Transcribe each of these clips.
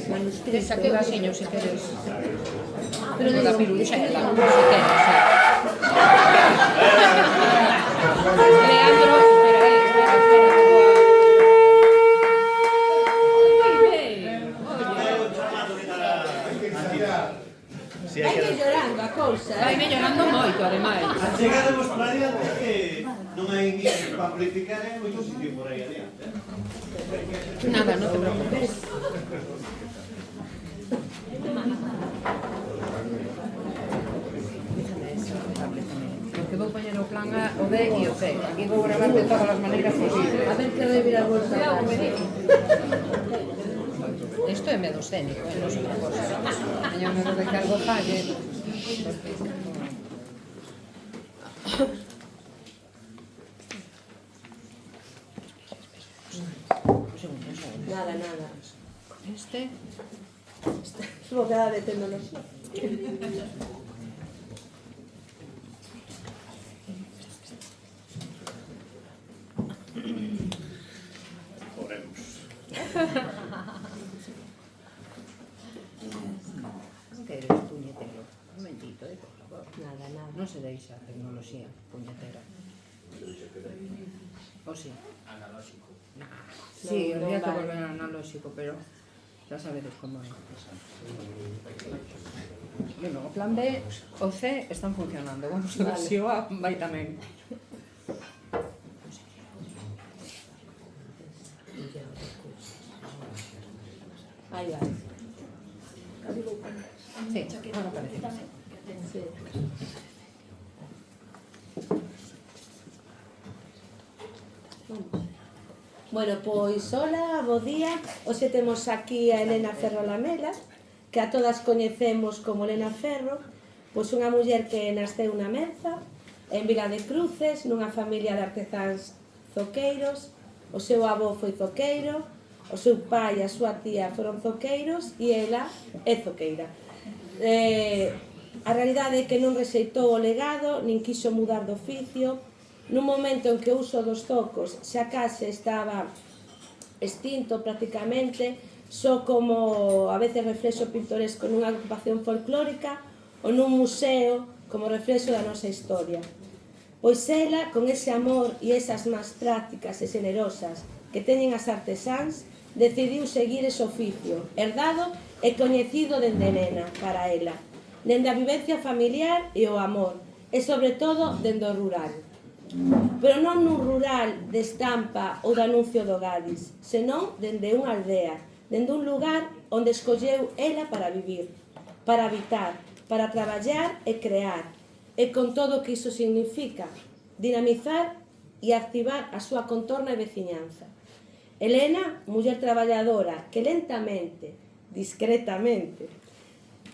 Manuscrito. Aquí o vasiño, se queres. Pero da piruchela, se queres. Leandro, espera. Vai mellorando a cousa, vai mellorando moito, ademais. A chegaremos para adiante que non hai niños para amplificar en moito sitio por aí adiante. Nada, non te preocupes. Porque vou poñer o plan A, o B e o C. Aquí vou gravar de todas as maneiras posibles. a ver que revira a bolsa. Isto é medo escénico, non é outra cosa. Teño medo de que algo falle. Nada. Con este... Bocada de tecnoloxía. Oremos. Non queres puñetero? Un momentito, por favor. Nada. Non se deixa a tecnoloxía puñetera. O si? Analóxico. Sí, No, habría que vale. volver analóxico, pero ya sabedes como é. Bueno, o plan B, o C están funcionando. Vamos a ver se o A vai tamén. Aí vai. Sí, ahora parece que sí. Sí. Vamos. Bueno, pois, hola, bo día. Hoxe temos aquí a Elena Ferro Lamela, que a todas coñecemos como Elena Ferro, pois unha muller que naceu na Menza, en Vila de Cruces, nunha familia de artesáns zoqueiros. O seu avó foi zoqueiro, o seu pai e a súa tía foron zoqueiros e ela é zoqueira. A realidade é que non rexeitou o legado, nin quixo mudar de oficio. Nun momento en que o uso dos zocos xa case estaba extinto prácticamente, só como a veces reflexo pintoresco nunha agrupación folclórica ou nun museo como reflexo da nosa historia. Pois ela, con ese amor e esas más prácticas e generosas que teñen as artesáns, decidiu seguir ese oficio, herdado e coñecido dende nena para ela, dende a vivencia familiar e o amor, e sobre todo dende o rural. Pero non nun rural de estampa ou de anuncio do Gadis, senón dende unha aldea, dende un lugar onde escolleu ela para vivir, para habitar, para traballar e crear, e con todo o que iso significa, dinamizar e activar a súa contorna e veciñanza. Elena, muller traballadora que lentamente, discretamente,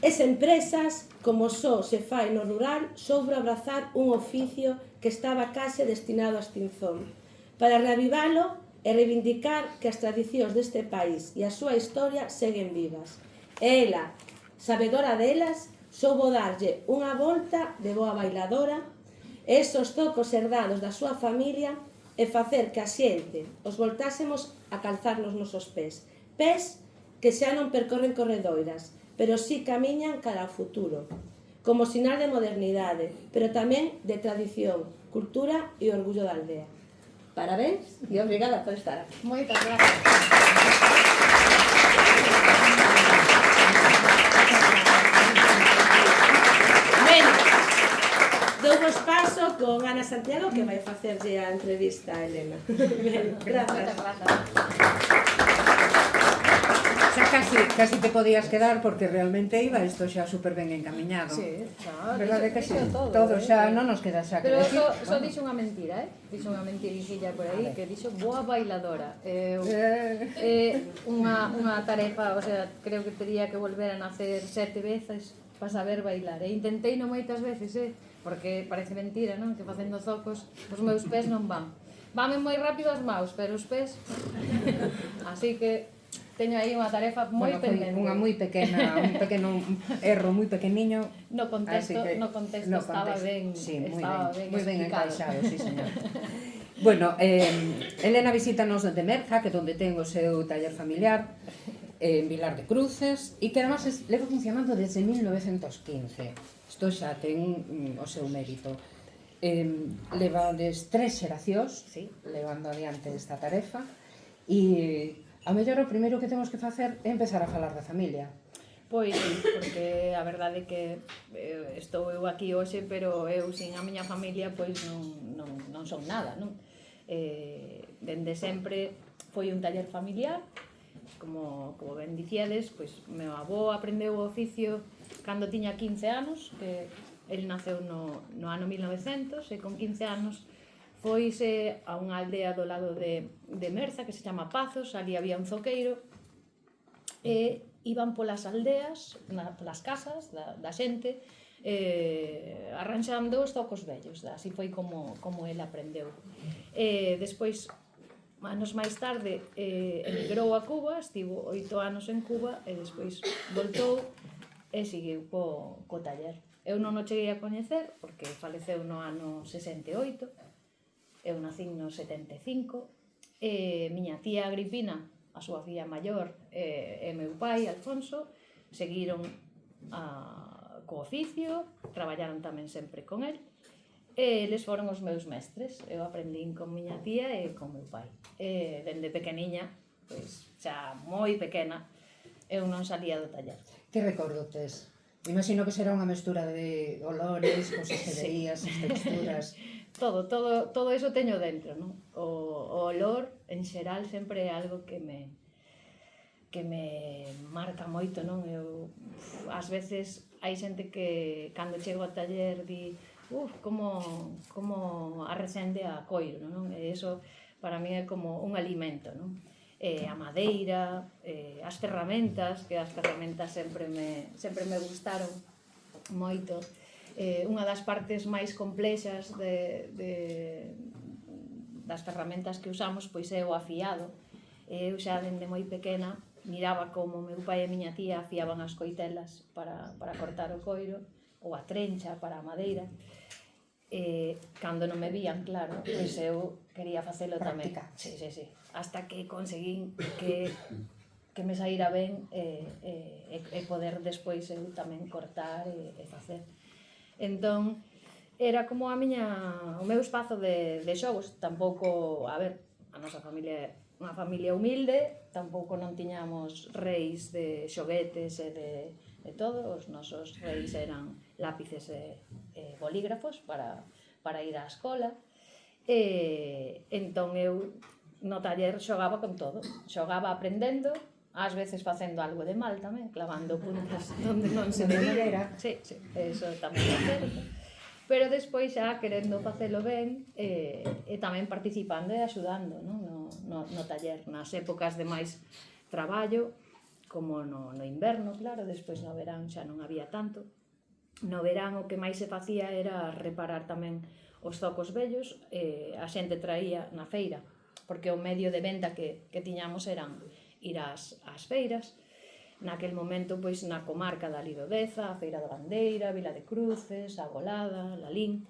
e sen presas, como só se fai no rural, soube abrazar un oficio que estaba case destinado a extinción, para reavivalo e reivindicar que as tradicións deste país e a súa historia seguen vivas. E ela, sabedora delas, soubo darlle unha volta de boa bailadora e esos zocos herdados da súa familia e facer que a xente os voltásemos a calzar nos nosos pés. Pés que xa non percorren corredoiras, pero sí camiñan cara ao futuro, como sinal de modernidade, pero tamén de tradición, cultura e orgullo da aldea. Parabéns e obrigada por estar aquí. Moitas gracias. Ben, douvos paso con Ana Santiago que vai facerlle a entrevista a Elena. Ben, grazas. Xa casi te podías quedar porque realmente iba isto xa super ben encamiñado. Sí, xa, Verdade que sí? dixo Todo xa non nos queda xa que Pero decir. só dixo unha mentira, dixo unha mentiricilla por aí que dixo boa bailadora. Unha tarefa, o sea, creo que tería que volver a nacer 7 veces para saber bailar. E intentei non moitas veces, porque parece mentira, non? Que facendo zocos os meus pés non van. Vanme moi rápido as maus, pero os pés... Así que teño aí unha tarefa moi pendente. Unha moi pequena, un pequeno erro moi pequeniño. No contexto estaba ben, sí, estaba ben moi ben explicado. encaixado, sí, señor. Bueno, Elena visítanos de Merja, que é onde ten o seu taller familiar. en Vilar de Cruces, e que además leva funcionando desde 1915. Isto xa ten o seu mérito. Levades 3 xeracións levando adiante esta tarefa, e ao mellor o primeiro que temos que facer é empezar a falar da familia. Pois sí, porque a verdade é que estou eu aquí hoxe, pero eu sin a miña familia pois non son nada, non? Dende sempre foi un taller familiar, como ben dicíades, pois meu avó aprendeu o oficio cando tiña 15 anos, que el naceu no ano 1900, e con 15 anos foise a unha aldea do lado de Merza, que se chama Pazos. Ali había un zoqueiro, e iban polas aldeas, polas casas da xente, arranxando os zocos vellos. Así foi como el aprendeu. Despois, anos máis tarde, emigrou a Cuba, estivo 8 anos en Cuba, e despois voltou e seguiu co taller. Eu non o cheguei a coñecer, porque faleceu no ano 68, eu nacín no 75, e miña tía Agripina, a súa filla maior, e meu pai, Alfonso, seguiron co oficio, traballaron tamén sempre con el, e eles foron os meus mestres. Eu aprendín con miña tía e con meu pai. E dende pequeniña, pois xa moi pequena, eu non salía do taller. Que recordo tes? Imagino que será unha mestura de olores, cosas que veías, as texturas... Todo eso teño dentro, non? O olor, en xeral, sempre é algo que me marca moito, non? Ás veces hai xente que cando chego ao taller di como arrecende a coiro, non? E iso para mí é como un alimento, non? A madeira, as ferramentas, que as ferramentas sempre me gustaron moito. Unha das partes máis complexas das ferramentas que usamos pois é o afiado. Eu xa dende moi pequena miraba como meu pai e miña tía afiaban as coitelas para cortar o coiro, ou a trencha para a madeira. Cando non me vían, claro, pois eu quería facelo tamén. Sí. Hasta que conseguín que me saíra ben e poder despois eu tamén cortar e facer. Entón, era como o meu espazo de xogos. Tampouco, a nosa familia é unha familia humilde, tampouco non tiñamos reis de xoguetes e de todo. Os nosos reis eran lápices e bolígrafos para ir á escola. Entón eu no taller xogaba con todo, xogaba aprendendo, ás veces facendo algo de mal tamén, clavando puntas onde non se debía. Sí, eso tamén é certo. Pero despois xa querendo facelo ben e tamén participando e axudando no taller, nas épocas de máis traballo, como no inverno, claro, despois no verán xa non había tanto. No verán o que máis se facía era reparar tamén os zocos vellos. A xente traía na feira, porque o medio de venta que tiñamos eran ir ás feiras. Naquel momento, pois, na comarca da Lidodeza, a Feira da Bandeira, Vila de Cruces, a Golada, Lalín.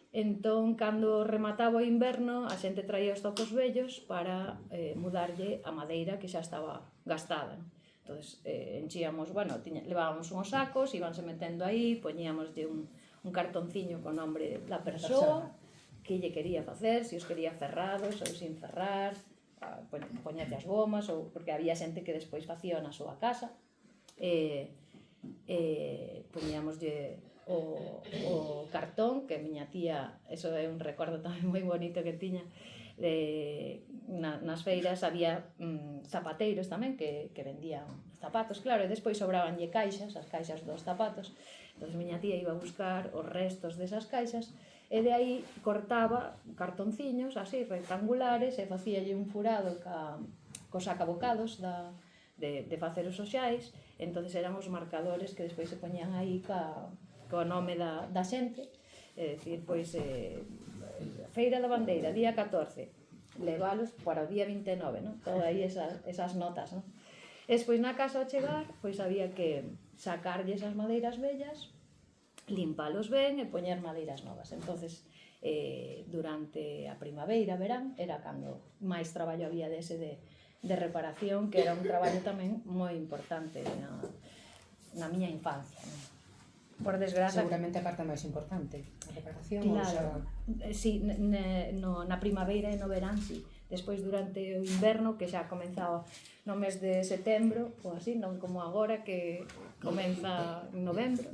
Entón, cando remataba o inverno, a xente traía os zocos vellos para mudarlle a madeira que xa estaba gastada. Entón, enchíamos, levábamos uns sacos, íbanse metendo aí, poñíamoslle un cartonciño co nombre da persoa que lle quería facer, se os quería ferrados ou sin ferrar, poñerlle as gomas, ou porque había xente que despois facía na súa casa. Poñíamoslle o cartón, que miña tía, eso é un recordo tamén moi bonito que tiña, nas feiras había zapateiros tamén que vendían zapatos, claro, e despois sobrabanlle caixas, as caixas dos zapatos. Entón miña tía iba a buscar os restos desas caixas e de aí cortaba cartonciños así rectangulares e facíalle un furado cos sacabocados de facer os oxais. Entón eran os marcadores que despois se poñían aí co nome da xente. É dicir, pois, Feira da Bandeira, día 14, leválos para o día 29, non? Todo aí esas notas, non? E despois na casa ao chegar, pois había que sacarlle esas madeiras vellas, limpalos ben e poñer madeiras novas. Entonces, durante a primavera, verán, era cando máis traballo había dese de de reparación, que era un traballo tamén moi importante na miña infancia, non? Por desgraza... Seguramente a parte máis importante, a reparación, Claro, sí, na primavera e no verán, sí. Despois durante o inverno, que xa comenzaba no mes de setembro, ou así, non como agora, que comeza en novembro.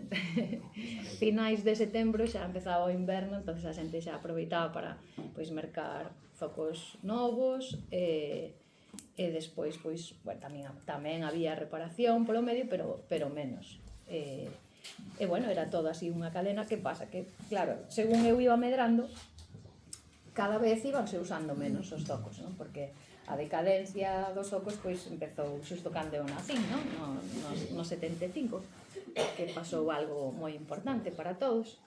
Finais de setembro xa empezaba o inverno, entón a xente xa aproveitaba para pois mercar focos novos e despois pois, bueno, tamén había reparación polo medio, pero menos. E bueno, era todo así unha cadena. Que pasa? Que, claro, según eu iba medrando, cada vez íbanse usando menos os zocos, non? Porque a decadencia dos zocos pois empezou xusto cando eu nacín, non? No 75, que pasou algo moi importante para todos,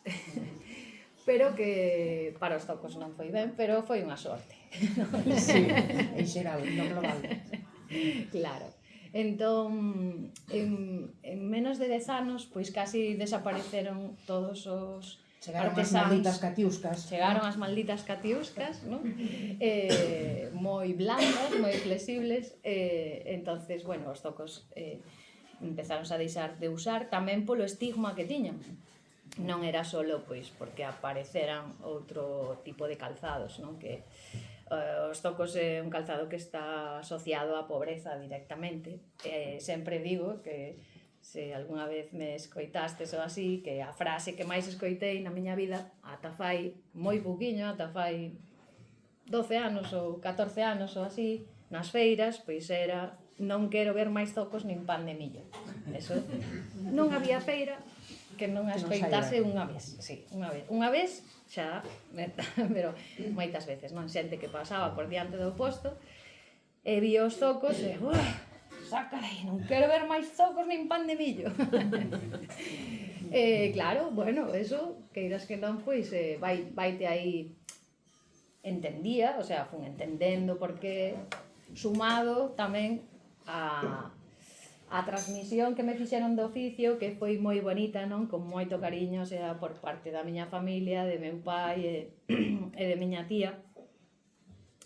pero que para os zocos non foi ben, pero foi unha sorte. Sí, en xeral, no global. Claro. Entón, en menos de 10 anos, pois casi desapareceron todos os Chegaron as artesáns. malditas catiuscas. Chegaron as malditas catiuscas, non? Moi blandas, moi flexibles, entonces, bueno, os zocos empezaron a deixar de usar tamén polo estigma que tiñan. Non era solo, pois, porque apareceran outro tipo de calzados, non? Que os zocos é un calzado que está asociado á pobreza directamente. Sempre digo que se algunha vez me escoitastes ou así, que a frase que máis escoitei na miña vida ata fai moi pouquiño, ata fai 12 anos ou 14 anos ou así, nas feiras, pois era: non quero ver máis zocos nin pan de millo. Eso, non había feira que non a escoitase unha vez, sí, unha vez xa, pero moitas veces, non? Xente que pasaba por diante do posto e vi os zocos e, saca aí, non quero ver máis zocos nin pan de millo. Claro, bueno, eso, queiras que non, pois vaite aí entendía, o sea, fun entendendo porque sumado tamén a transmisión que me fixeron do oficio, que foi moi bonita, non? Con moito cariño, o sea, por parte da miña familia, de meu pai e de miña tía,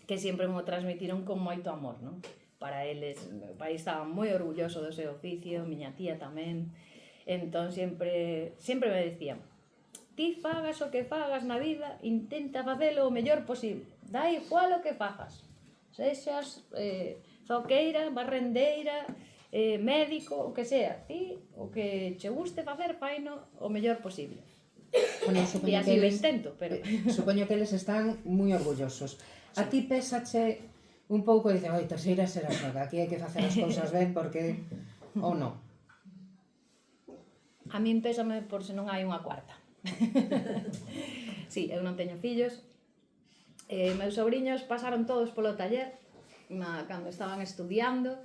que sempre me transmitiron con moito amor, non? Para eles, meu pai estaba moi orgulloso do seu oficio, miña tía tamén, entón sempre me decían: ti fagas o que fagas na vida, intenta facelo o mellor posible, dá igual o que fagas, sexas zoqueira, barrendeira, médico, o que sea, ti o que che guste facer, faino o mellor posible. Bueno, E así lo intento, pero... Supoño que eles están moi orgullosos. A ti pésache un pouco e dices: oi, terceira será soga, aquí hai que facer as cousas ben porque... ou non? A min pésame por se non hai unha cuarta. Sí, eu non teño fillos. Meus sobriños pasaron todos polo taller cando estaban estudiando,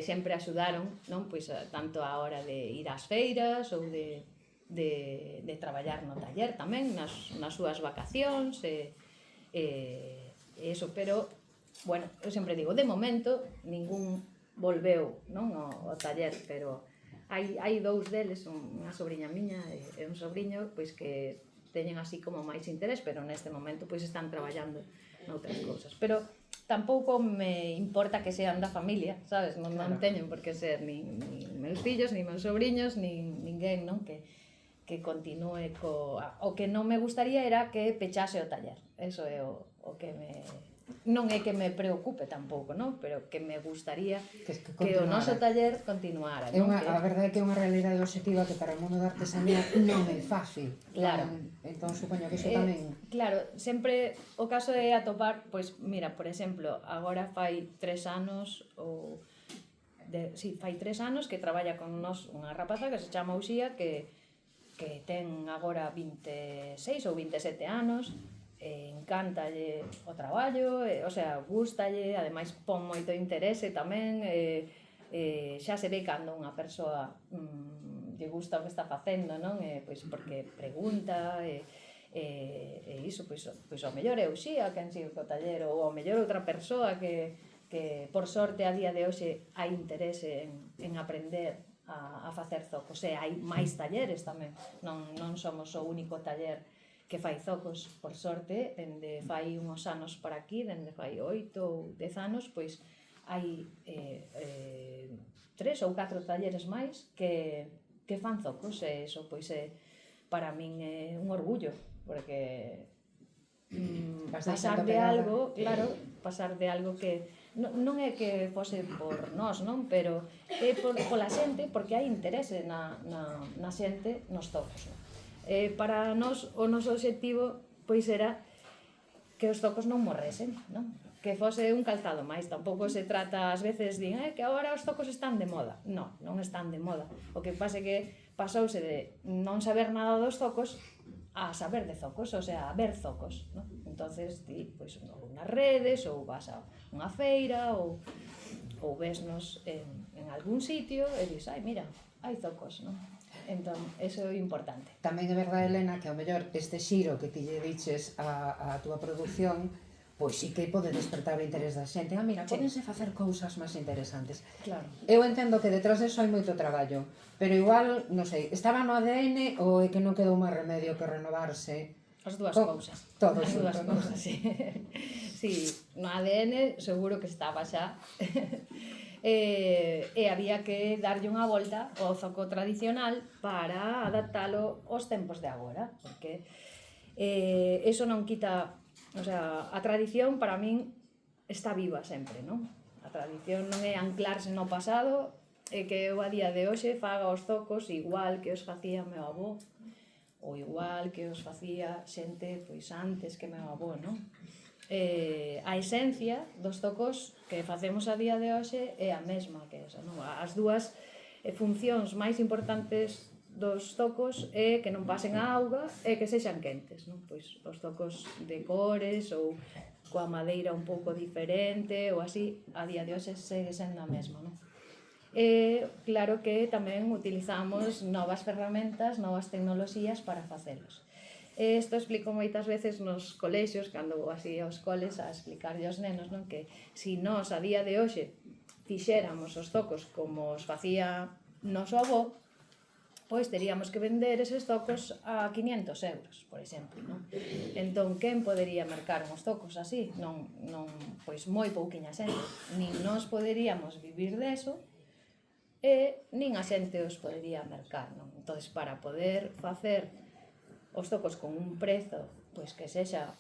sempre axudaron, non? Pois tanto a hora de ir ás feiras ou de traballar no taller tamén, nas súas vacacións, eso, pero, bueno, eu sempre digo, de momento, ningún volveu, non, ao taller, pero hai dous deles, unha sobriña miña e un sobriño, pois que teñen así como máis interés, pero neste momento pois están traballando noutras cousas. Pero tampouco me importa que sean da familia, sabes? Non teñen por que ser nin meus fillos, nin meus sobriños, nin ninguén, non? Que continúe o que non me gustaría era que pechase o taller. Eso é o que me... Non é que me preocupe tampouco, non? Pero que me gustaría que o noso taller continuara, non? A verdade é que é unha realidade obxectiva que para o mundo da artesanía non é fácil. Claro. Entón, supoño que iso tamén... Claro, sempre o caso é atopar, pois, mira, por exemplo, agora fai 3 anos ou... fai 3 anos que traballa con nós unha rapaza que se chama Uxía, que ten agora 26 ou 27 anos, encántalle o traballo, o sea, gústalle, ademais pon moito interese tamén, xa se ve cando unha persoa lle gusta o que está facendo, non? Pois porque pregunta, iso, pois ao mellor é Uxía quen sigue co taller, ou ao mellor outra persoa que por sorte a día de hoxe hai interese en aprender a facer zocos, e hai máis talleres tamén, non somos o único taller que fai zocos, por sorte, dende fai uns anos para aquí, dende fai 8 ou 10 anos, pois hai 3 ou 4 talleres máis que fan zocos, e iso pois é para min é un orgullo, porque pasar de algo, claro, pasar de algo que non é que fose por nós, non? Pero é pola xente, porque hai interese na xente nos zocos, non? Para nós, o noso obxectivo pois era que os zocos non morresen, non? Que fose un calzado máis, tampouco se trata, ás veces din, que agora os zocos están de moda. Non, non están de moda. O que pasa é que pasouse de non saber nada dos zocos a saber de zocos, o sea, a ver zocos, non? Entonces, ti, pois, ou nas redes, ou vas a unha feira, ou vesnos en algún sitio, e dis, mira, hai zocos, non? Entón, eso é importante. Tamén é verdade, Elena, que ao mellor este xiro que ti lle diches a túa produción, pois sí que pode despertar o interés da xente. Mira, pódense facer cousas máis interesantes. Claro. Eu entendo que detrás deso hai moito traballo, pero igual, non sei, estaba no ADN ou é que non quedou máis remedio que renovarse? As dúas cousas. Todo As dúas xunto, non? cousas, sí. Sí, no ADN seguro que estaba xa. E había que darlle unha volta ao zoco tradicional para adaptalo aos tempos de agora, porque eso non quita, o sea, a tradición para min está viva sempre, non? A tradición non é anclarse no pasado, e que eu a día de hoxe faga os zocos igual que os facía meu avó, ou igual que os facía xente pois antes que meu avó, non? A esencia dos zocos que facemos a día de hoxe é a mesma que esa, non? As dúas funcións máis importantes dos zocos é que non pasen a auga e que sexan quentes, non? Pois os zocos de cores ou coa madeira un pouco diferente ou así, a día de hoxe segue sendo a mesma, non? E claro que tamén utilizamos novas ferramentas, novas tecnoloxías para facelos. Isto explico moitas veces nos colexios, cando vou así aos coles a explicarlle aos nenos, non? Que se nós a día de hoxe fixéramos os zocos como os facía noso avó, pois teríamos que vender eses zocos a 500 euros, por exemplo, non? Entón, quen podería mercar uns zocos así? Non, pois moi pouquiña xente. Nin nós poderíamos vivir deso, e nin a xente os podería mercar, non? Entón, para poder facer os zocos con un prezo pois que sexa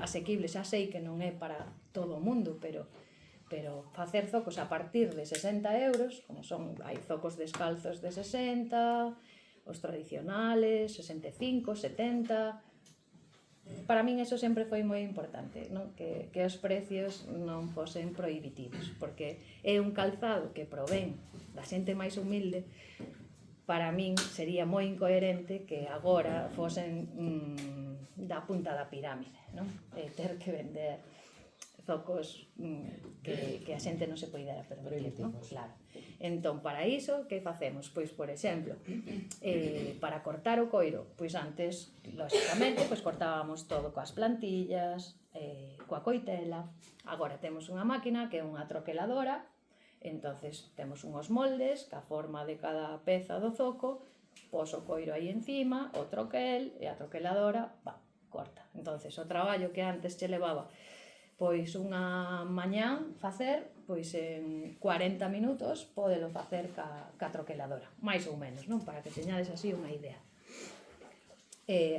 asequible, xa sei que non é para todo o mundo, pero facer zocos a partir de 60 euros, como son, hai zocos descalzos de 60, os tradicionales, 65, 70... Para min eso sempre foi moi importante, non? Que os precios non fosen prohibitivos, porque é un calzado que provén da xente máis humilde. Para min sería moi incoherente que agora fosen da punta da pirámide, non? Ter que vender zocos que a xente non se poidera permitir, non? Claro. Entón, para iso, que facemos? Pois, por exemplo, para cortar o coiro, pois antes, lóxicamente, pois cortábamos todo coas plantillas, coa coitela. Agora temos unha máquina que é unha troqueladora. Entonces temos unhos moldes ca forma de cada peza do zoco, pos o coiro aí encima, o troquel, e a troqueladora, corta. Entonces o traballo que antes che levaba pois unha mañán facer, pois en 40 minutos podelo facer ca troqueladora, máis ou menos, non? Para que teñades así unha idea.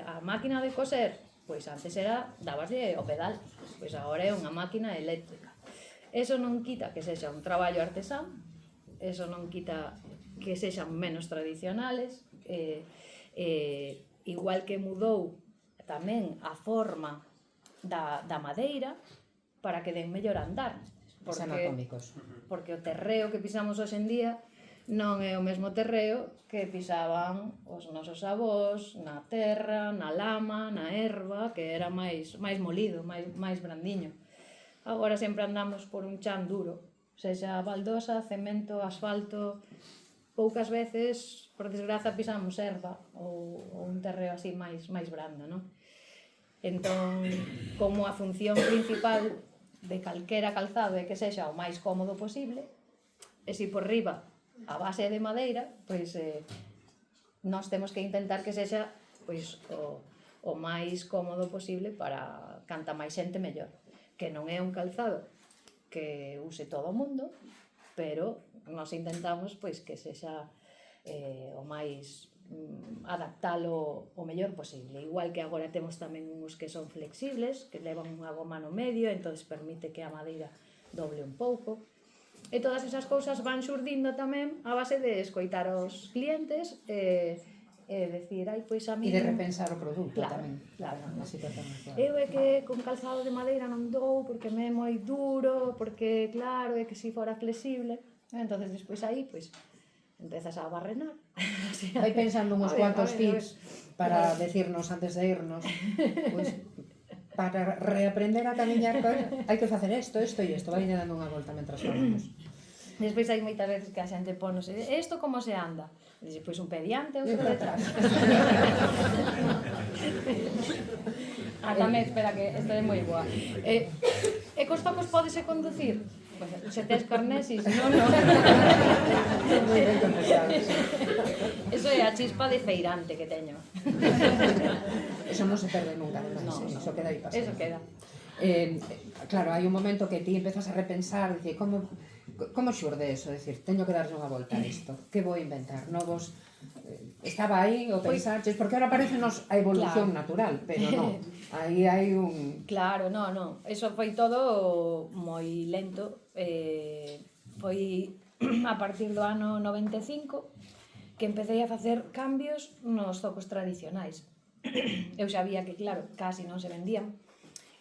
A máquina de coser, pois antes era, dabaslle o pedal, pois agora é unha máquina eléctrica. Eso non quita que sexa un traballo artesán, eso non quita que sexan menos tradicionales, igual que mudou tamén a forma da madeira para que den mellor andar. Porque o terreo que pisamos hoxe en día non é o mesmo terreo que pisaban os nosos avós na terra, na lama, na erva, que era máis molido, máis brandiño. Agora sempre andamos por un chan duro, sexa baldosa, cemento, asfalto. Poucas veces, por desgraza, pisamos erva ou un terreo así máis brando, non? Entón, como a función principal de calquera calzado é que sexa o máis cómodo posible, e se por riba a base de madeira, pois nós temos que intentar que sexa pois o máis cómodo posible para canta máis xente mellor. Que non é un calzado que use todo o mundo, pero nos intentamos pois que sexa o máis adaptalo o mellor posible. Igual que agora temos tamén uns que son flexibles, que levan unha goma no medio, entonces permite que a madeira doble un pouco. E todas esas cousas van xurdindo tamén a base de escoitar aos clientes e decir, ai, pois a mí... E de repensar o produto Claro, tamén. claro. Na situación actual. Eu é que con calzado de madeira non dou porque me é moi duro, porque claro, é que si fora flexible. Entonces despois aí, pois, empezas a barrenar. Vai pensando uns cuantos a tips para decirnos antes de irnos, pois, para reaprender a camiñar, hai que facer isto e isto, vai dando unha volta mentras falamos. Despois hai moitas veces que a xente ponose, isto como se anda? E dice, pois un pé diante, outro detrás. Tamén, espera, que esta é moi boa. E cos tocos pódese conducir? Pois, se tes carné, si, senón non. Moi ben contestado. Eso é a chispa de feirante que teño. Eso non se perde nunca, ademais, No, eso queda aí pasado. Eso queda. Claro, hai un momento que ti empezas a repensar, dice, como xurde eso? Decir, teño que darlle unha volta a isto, que vou inventar? Novos... Estaba aí o pensarches, porque ahora parece a evolución natural, pero non, aí hai un... Claro, non, eso foi todo moi lento, foi a partir do ano 95 que empecé a facer cambios nos zocos tradicionais. Eu sabía que, claro, casi non se vendían.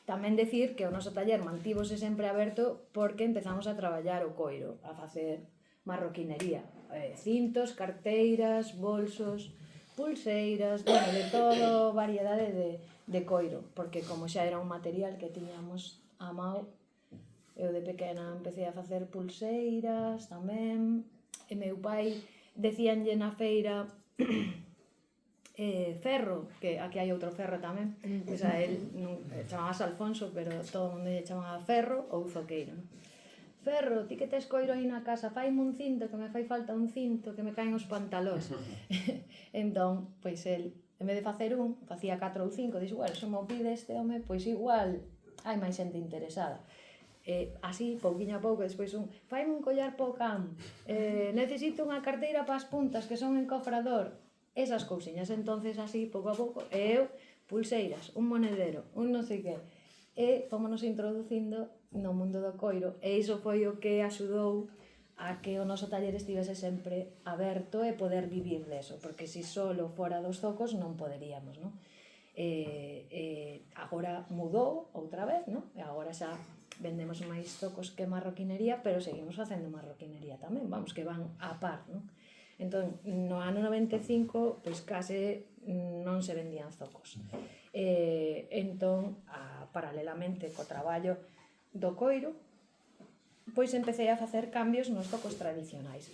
Tamén decir que o noso taller mantívose sempre aberto porque empezamos a traballar o coiro, a facer marroquinería, cintos, carteiras, bolsos, pulseiras, bueno, de todo, variedade de coiro, porque como xa era un material que tiñamos a mao, eu de pequena empecé a facer pulseiras tamén, e meu pai decíanlle na feira Ferro, que aquí hai outro Ferro tamén, pois a él chamábase Alfonso, pero todo o mundo lle chamaba Ferro ou Zoqueiro, non? Ferro, ti que tes coiro aí na casa, faime un cinto, que me fai falta un cinto, que me caen os pantalóns. Entón, pois el, en vez de facer un, facía 4 ou 5, dixo, bueno, se mo pide este home, pois igual hai máis xente interesada. Así, pouquiño a pouco, despois faime un collar po can, necesito unha carteira para as puntas, que son encofrador, esas cousiñas. Entonces, así, pouco a pouco, e eu, pulseiras, un monedero, un non sei que, e fomos introducindo no mundo do coiro, e iso foi o que axudou a que o noso taller estivese sempre aberto e poder vivir deso, porque se solo fora dos zocos non poderíamos, non? Agora mudou outra vez, non? E agora xa vendemos máis zocos que marroquinería, pero seguimos facendo marroquinería tamén, vamos, que van a par, non? Entón, no ano 95, pois case non se vendían zocos. Entón, paralelamente co traballo do coiro, pois empecé a facer cambios nos zocos tradicionais.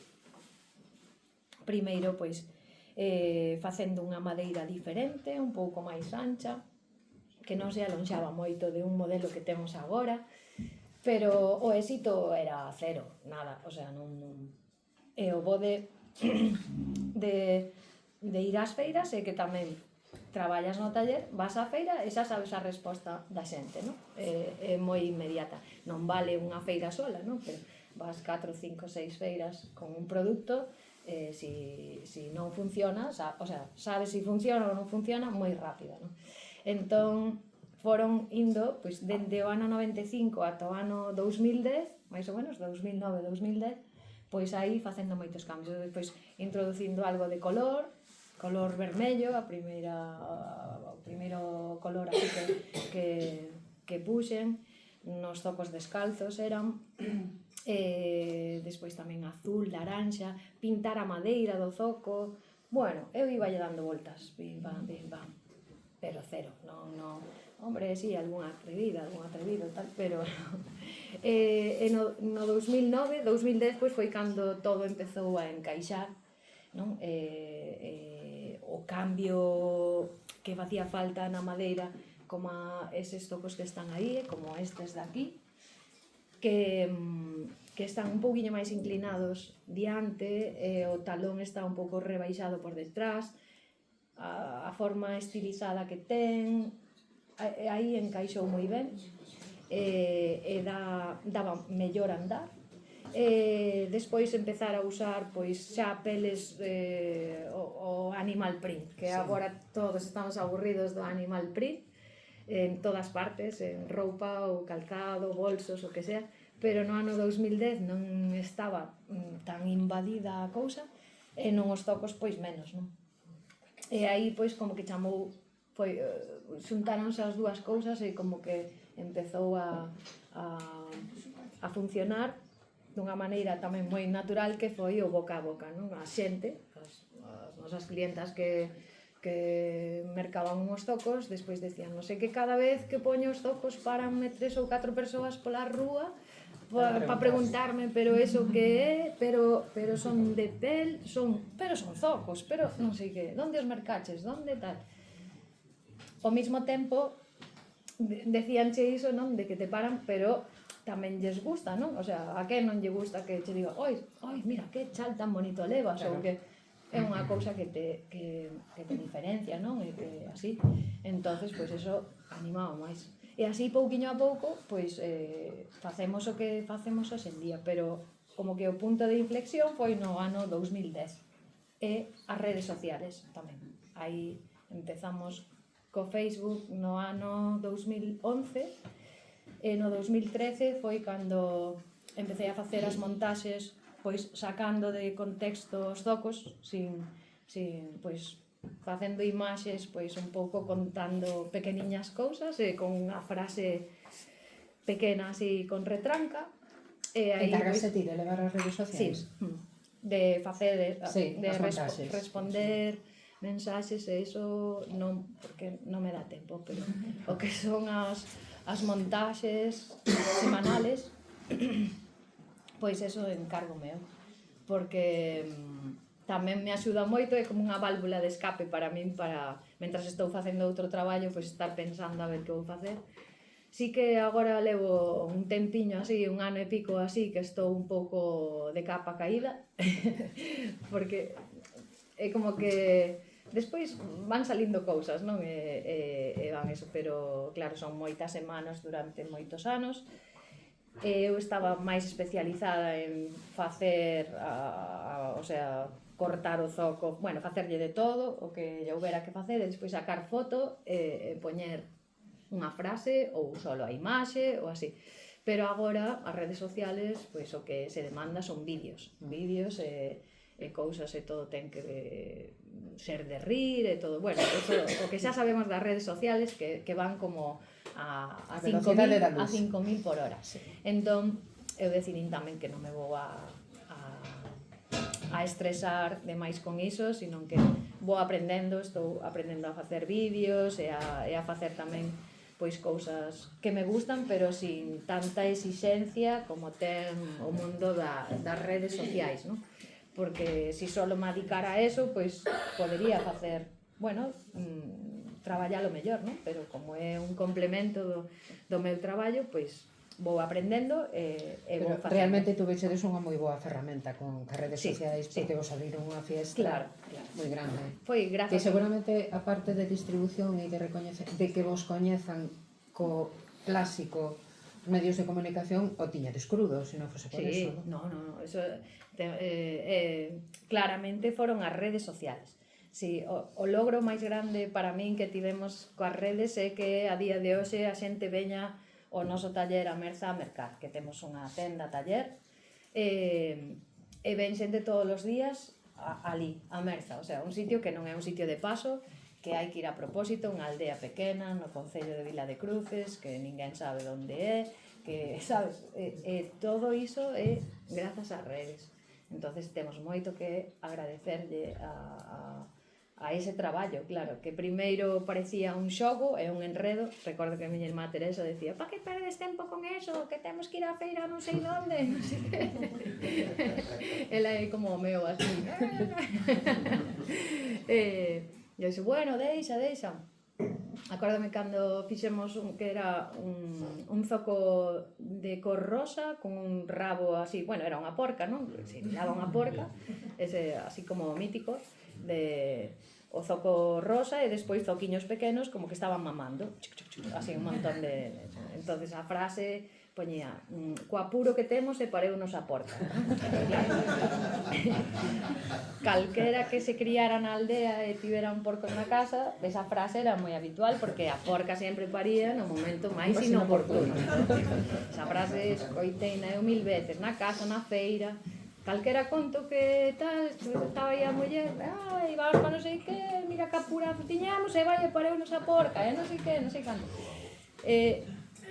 Primeiro, pois, facendo unha madeira diferente, un pouco máis ancha, que non se alonxaba moito de un modelo que temos agora, pero o éxito era cero, nada, o sea, non... E o bo de ir ás feiras é que tamén traballas no taller, vas á feira e xa sabes a resposta da xente, non? É moi inmediata. Non vale unha feira sola, non? Pero vas 4, 5, 6 feiras con un produto, si non funciona, o sea, sabes se funciona ou non funciona moi rápido, non? Entón, foron indo, pois, dende o ano 95 ata o ano 2010, máis ou menos, 2009-2010, pois aí facendo moitos cambios, despois introducindo algo de color vermello, o primeiro color así que puxen, nos zocos descalzos eran, despois tamén azul, laranxa, pintar a madeira do zoco, bueno, eu iba lle dando voltas, pim pam, pero cero, non, hombre, sí, algún atrevido, tal, pero no 2009, 2010, pois foi cando todo empezou a encaixar, non? O cambio que facía falta na madeira, como eses tocos que están aí, como estes de aquí, que están un pouquinho máis inclinados diante, o talón está un pouco rebaixado por detrás, a forma estilizada que ten, aí encaixou moi ben. e daba mellor andar. Despois empezar a usar pois xa peles o animal print, que agora todos estamos aburridos do animal print en todas partes, en roupa ou calzado, bolsos, o que sea, pero no ano 2010 non estaba tan invadida a cousa e non os zocos pois menos, non? E aí pois como que chamou, xuntáronse as dúas cousas e como que empezou a funcionar dunha maneira tamén moi natural, que foi o boca a boca, non? A xente, as nosas clientas que mercaban uns zocos, despois decían, non sei que cada vez que poño os zocos paranme 3 ou 4 persoas pola rúa para preguntarme, pero eso que é, pero son de pel, pero son zocos, pero non sei que, onde os mercaches, onde tal. Ao mesmo tempo, decíanche iso, non, de que te paran, pero tamén lles gusta, non? O sea, a que non lle gusta que che diga, oi, mira, que chal tan bonito levas, ou que é unha cousa que te diferencia, non? E que así. Entonces, pois eso animaba máis. E así, pouquiño a pouco, pois facemos o que facemos hoxe en día, pero como que o punto de inflexión foi no ano 2010. E as redes sociales tamén. Aí empezamos co Facebook no ano 2011, e no 2013 foi cando empecé a facer as montaxes pois sacando de contexto os zocos, sin pois facendo imaxes, pois un pouco contando pequeniñas cousas e con unha frase pequena así con retranca. E aí Encargaste ti de levar as redes sociais? Sí, de facer, de responder responder mensaxes e iso non, porque non me dá tempo, pero o que son as montaxes semanales, pois eso encargo meu, porque tamén me axuda moito, é como unha válvula de escape para min, para, mentras estou facendo outro traballo, pois estar pensando a ver que vou facer. Sí que agora levo un tempiño así, un ano e pico así, que estou un pouco de capa caída, porque é como que despois van salindo cousas, non? E van eso, pero claro, son moitas semanas durante moitos anos. Eu estaba máis especializada en facer, o sea, cortar o zoco, bueno, facerlle de todo, o que lle houbera que facer, e despois sacar foto e poñer unha frase ou solo a imaxe ou así. Pero agora as redes sociales, pois o que se demanda son vídeos e cousas e todo ten que ser de rir e todo, bueno, eso, o que xa sabemos das redes sociales que van como a 5.000 por hora. Entón, eu decidín tamén que non me vou a estresar demais con iso, sino que vou aprendendo, estou aprendendo a facer vídeos e a facer tamén pois cousas que me gustan, pero sin tanta exixencia como ten o mundo das redes sociais, non? Porque se solo me dedicara a eso, pois podería facer, bueno, traballalo mellor, non? Pero como é un complemento do meu traballo, pois vou aprendendo e vou facendo. Realmente tuvechedes unha moi boa ferramenta con as redes sociais, porque vos abriron unha fiesta moi grande. Foi grazas. Que seguramente, a parte de distribución e de que vos coñezan co clásico medios de comunicación, o tiñades crudo, se non fose por eso. No, eso claramente foron as redes sociales. Si, o logro máis grande para min que tivemos coas redes é que a día de hoxe a xente veña ao noso taller a Merza a mercar, que temos unha tenda taller, e ven xente todos os días ali, a Merza, o sea, un sitio que non é un sitio de paso, que hai que ir a propósito, unha aldea pequena no concello de Vila de Cruces, que ninguén sabe onde é, que, sabes, todo iso é grazas ás redes. Entonces temos moito que agradecerlle a ese traballo, claro, que primeiro parecía un xogo e un enredo. Recordo que a miña irmá Teresa decía, pa que perdes tempo con eso, que temos que ir á feira non sei onde, non sei que. Ela é como o meu así. E eu dixo, bueno, deixa. Acórdame cando fixemos que era un zoco de cor rosa con un rabo así, bueno, era unha porca, non? Se miraba unha porca, ese así como mítico, o zoco rosa e despois zoquiños pequenos como que estaban mamando, así un montón de... Entonces a frase poñía, co apuro que temos e pareunos a porta. Calquera que se criara na aldea e tivera un porco na casa, esa frase era moi habitual porque a porca sempre paría no momento máis inoportuno. Esa frase escoiteina eu 1000 veces, na casa, na feira, calquera conto que tal, estaba aí a muller, ai, vamos pa non sei que, mira que apurazo tiñamos e vai e pareunos a porca, non sei que, non sei canto.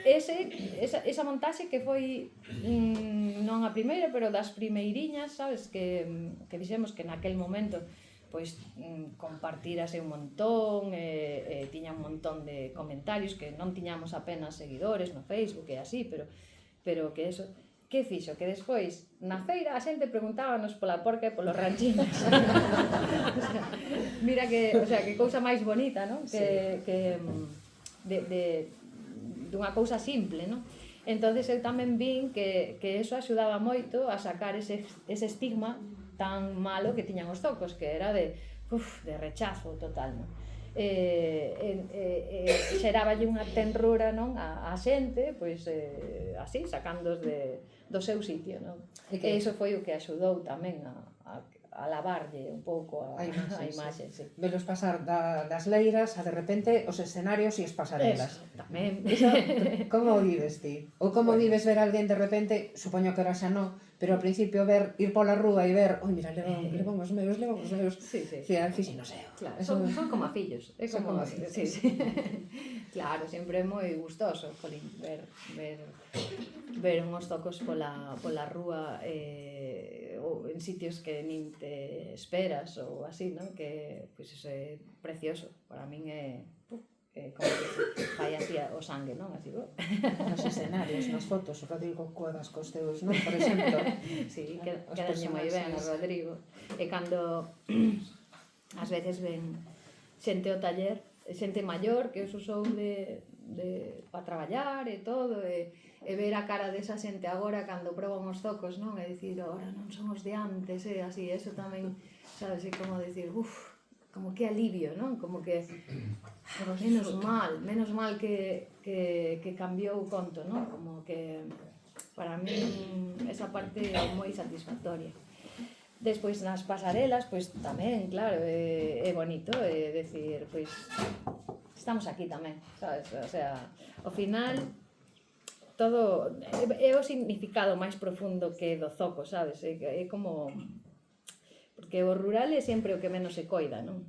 Esa montaxe que foi non a primeira, pero das primeiriñas, sabes, que dixemos que naquel momento pois compartírase un montón, tiña un montón de comentarios, que non tiñamos apenas seguidores no Facebook e así, pero que eso, que fixo? Que despois, na feira, a xente preguntábanos pola porca e polos ranchiños. O sea, mira que, o sea, que cousa máis bonita, non? Que dunha cousa simple, non? Entonces eu tamén vin que eso axudaba moito a sacar ese estigma tan malo que tiñan os zocos, que era de rechazo total, non? Xeráballe unha tenrura, non, a xente, pois así, sacándos do seu sitio, non? E iso foi o que axudou tamén a lavarlle un pouco a imaxe, sí. Velos pasar das leiras a de repente os escenarios e as pasarelas. Eso, tamén. Como o vives ti? Ou como vives ver a alguén de repente, supoño que ahora xa non, pero ao principio ir pola rúa e ver, oi, mira, levan os meus. Sí, sí. Fixen, non sei. Claro, son como a fillos. É como fillos. Sí, sí. Claro, sempre é moi gustoso, jolín, ver uns zocos pola rúa ou en sitios que nin te esperas ou así, non? Que, pois, é precioso. Para min é como que fai así o sangue, non? Así, nos escenarios, nas fotos, o Rodrigo Cuevas cos teus, non? Por exemplo. Sí, quedalle moi ben o Rodrigo. E cando ás veces ven xente ao taller, xente maior que os usou para traballar e todo, e ver a cara desa xente agora cando proban os zocos, non? E dicir, ora non son os de antes, e así, eso tamén, sabes, é como dicir, como que alivio, non? Como que menos mal que cambiou o conto, non? Como que para min esa parte é moi satisfactoria. Despois nas pasarelas, pois tamén, claro, é bonito, é decir, pois estamos aquí tamén, sabes? O sea, ao final todo é o significado máis profundo que do zoco, sabes? É como... Porque o rural é sempre o que menos se coida, non?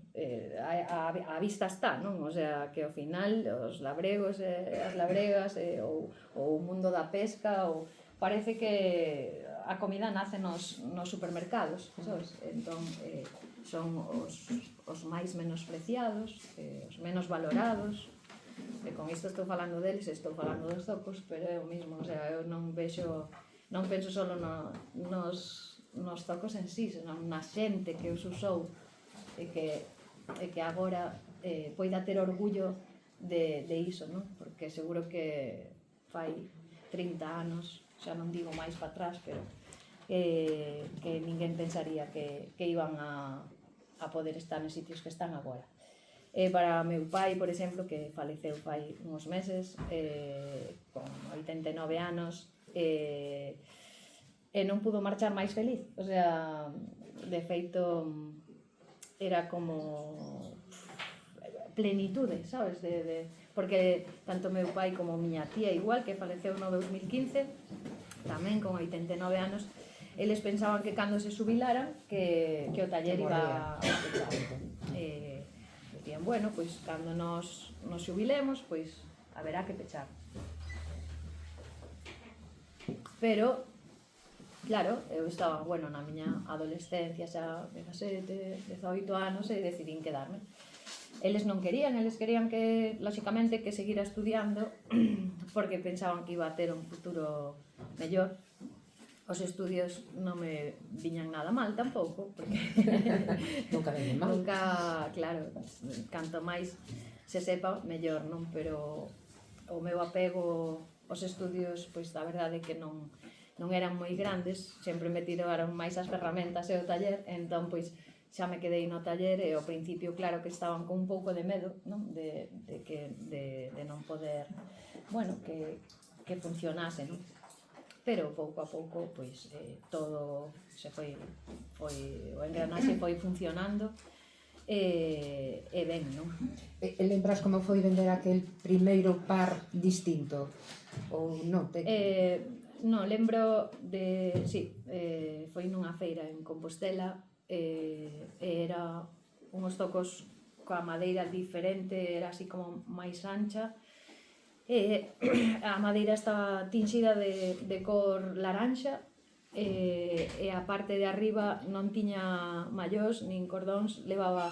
A vista está, non? O sea, que ao final os labregos e as labregas ou o mundo da pesca, ou parece que a comida nace nos supermercados, sabes? Entón, son os máis menospreciados, os menos valorados, e con isto estou falando deles, estou falando dos zocos, pero é o mismo, o sea, eu non penso só nos zocos en sí, senón na xente que os usou e que agora poida ter orgullo de iso, non? Porque seguro que fai 30 anos, xa non digo máis para atrás, pero que ninguén pensaría que iban a poder estar nos sitios que están agora. Para meu pai, por exemplo, que faleceu fai uns meses, con 89 anos, e non pudo marchar máis feliz. O sea, de feito, era como plenitude, sabes? Porque tanto meu pai como miña tía igual, que faleceu no 2015, tamén con 89 anos, eles pensaban que cando se xubilaran que o taller iba a pechar. Decían, bueno, pois cando nos xubilemos, pois haberá que pechar. Pero, claro, eu estaba, bueno, na miña adolescencia, xa 17, 18 anos, e decidín quedarme. Eles non querían, eles querían que, lóxicamente, que seguira estudiando, porque pensaban que iba a ter un futuro mellor. Os estudios non me viñan nada mal tampouco, porque nunca viñan mal. Nunca, claro, canto máis se sepa, mellor, non? Pero o meu apego aos estudios, pois a verdade é que non eran moi grandes, sempre me tiraron máis as ferramentas e o taller, entón, pois, xa me quedei no taller e ao principio claro que estaban con un pouco de medo, non? De non poder, bueno, que funcionase, non? Pero pouco a pouco pois todo se foi o engranaxe foi funcionando e ben, non? Lembras como foi vender aquel primeiro par distinto? Ou non? Non, lembro de, sí, foi nunha feira en Compostela, era unhos tocos coa madeira diferente, era así como máis ancha, a madeira estaba tinxida de cor laranxa, e a parte de arriba non tiña mallós nin cordóns, levaba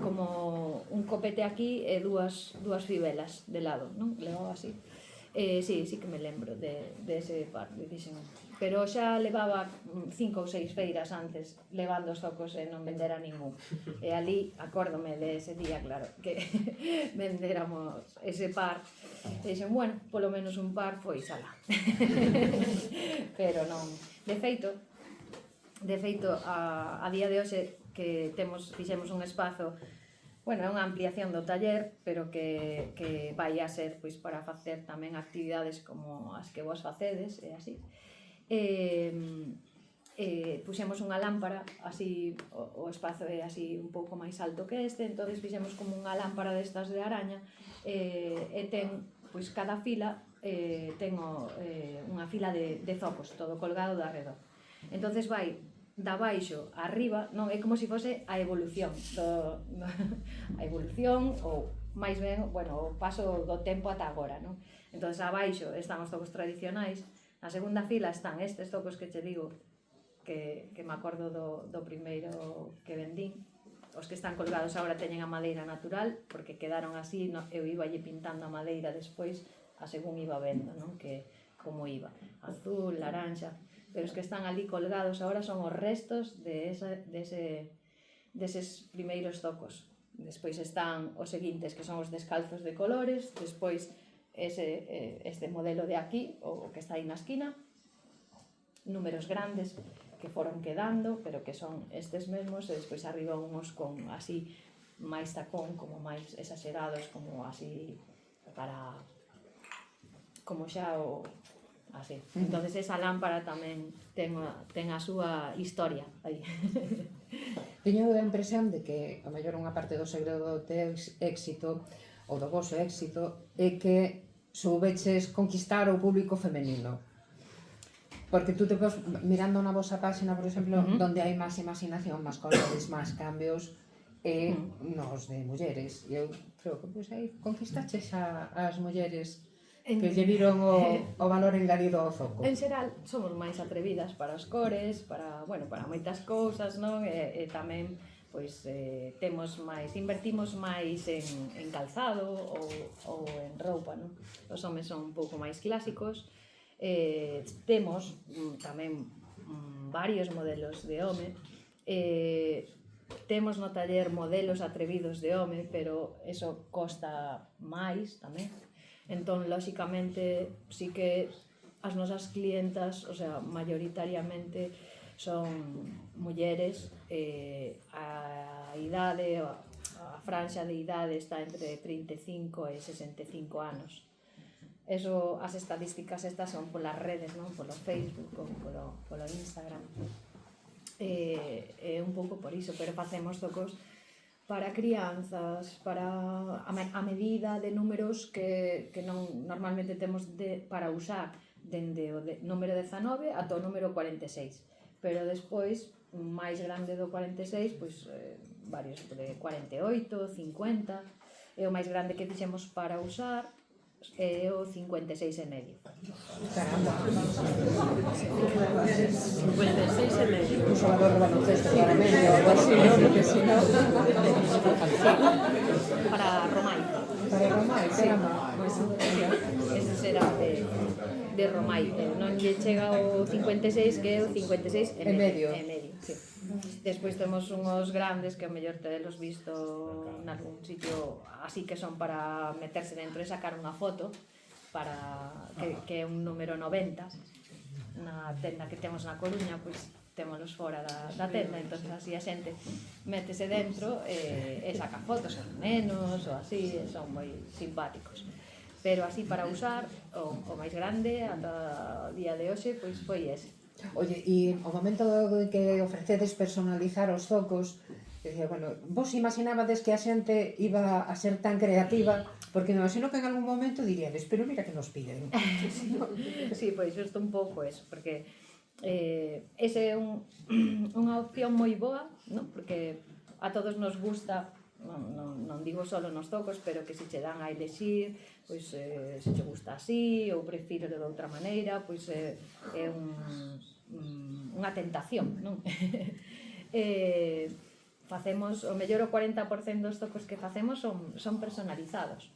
como un copete aquí e dúas fibelas de lado, non? Levaba así. Sí que me lembro de ese par, dixen. Pero xa levaba 5 ou 6 feiras antes levando os tocos e non vendera ningún. E ali, acórdome de ese día, claro, que venderamos ese par. E dixen, bueno, polo menos un par foi xala. Pero non. De feito, a día de hoxe que fixemos un espazo, bueno, é unha ampliación do taller, pero que vai a ser pois para facer tamén actividades como as que vos facedes, e así. Puxemos unha lámpara, así o espazo é así un pouco máis alto que este, entonces fixemos como unha lámpara destas de araña, e ten, pois cada fila ten unha fila de zocos, todo colgado de arredor. Entonces vai da baixo a arriba, non é como se fose a evolución a evolución ou máis ben, bueno, o paso do tempo ata agora, non? Entonces abaixo están os tocos tradicionais, na segunda fila están estes tocos que che digo que me acordo do primeiro que vendín. Os que están colgados agora teñen a madeira natural porque quedaron así, eu iba lle pintando a madeira despois a según iba vendo, non? Que como iba, azul, laranxa. Pero os que están ali colgados agora son os restos deses primeiros tocos. Despois están os seguintes, que son os descalzos de colores, despois este modelo de aquí, o que está aí na esquina, números grandes que foron quedando, pero que son estes mesmos, e despois arriba unhos con así máis tacón, como máis exagerados, como así para, como xa o así. Entonces esa lámpara tamén ten a súa historia aí. Teño a impresión de que a mellor unha parte do segredo do teu éxito ou do vosso éxito é que soubeches conquistar o público femenino. Porque tú te vas mirando na vosa página, por exemplo, donde hai máis imaginación, máis colores, máis cambios, e nos de mulleres. E eu creo que pois aí conquistaches as mulleres que lle viron o valor engadido ao foco. En xeral, somos máis atrevidas para as cores, para moitas cousas, non? E tamén, pois, invertimos máis en calzado ou en roupa, non? Os homes son un pouco máis clásicos. Temos tamén varios modelos de home. Temos no taller modelos atrevidos de home, pero eso costa máis tamén. Entón, lóxicamente, sí que as nosas clientas, o sea, mayoritariamente son mulleres, a idade, a franxa de idade está entre 35 e 65 anos. Eso, as estadísticas estas son polas redes, non? Polo Facebook ou polo Instagram. Un pouco por iso, pero facemos tocos para crianzas, para a medida de números que non normalmente temos para usar dende o número 19 ata o número 46, pero despois máis grande do 46, pois varios de 48, 50, e o máis grande que fixemos para usar é o 56 e medio. Caramba. 56 e medio. Un xogador de baloncesto, claramente, ou algo así, non? Porque si non... Para Romai. Para Romai, caramba. Ese será de Romai. Non lle chega o 56, que é o 56 e medio. Sí. Despois temos unhos grandes que a mellor tedelos visto nalgún sitio así, que son para meterse dentro e sacar unha foto, para que é un número 90 na tenda que temos na Coruña, pois témolos fora da tenda, entón así a xente métese dentro e saca fotos aos nenos ou así, son moi simpáticos. Pero así para usar, o máis grande ata o día de hoxe, pois foi ese. Oye, e o momento que ofrecedes personalizar os zocos, decía, bueno, vos imaginabades que a xente iba a ser tan creativa, porque me imagino que en algún momento diríades, pero mira que nos piden. Sí, pois xusto un pouco eso, porque ese é unha opción moi boa, non? Porque a todos nos gusta, non digo solo nos zocos, pero que se che dan a elexir, pois se che gusta así ou prefiro de outra maneira, pois é unha tentación, non? Facemos, o mellor o 40% dos zocos que facemos son personalizados,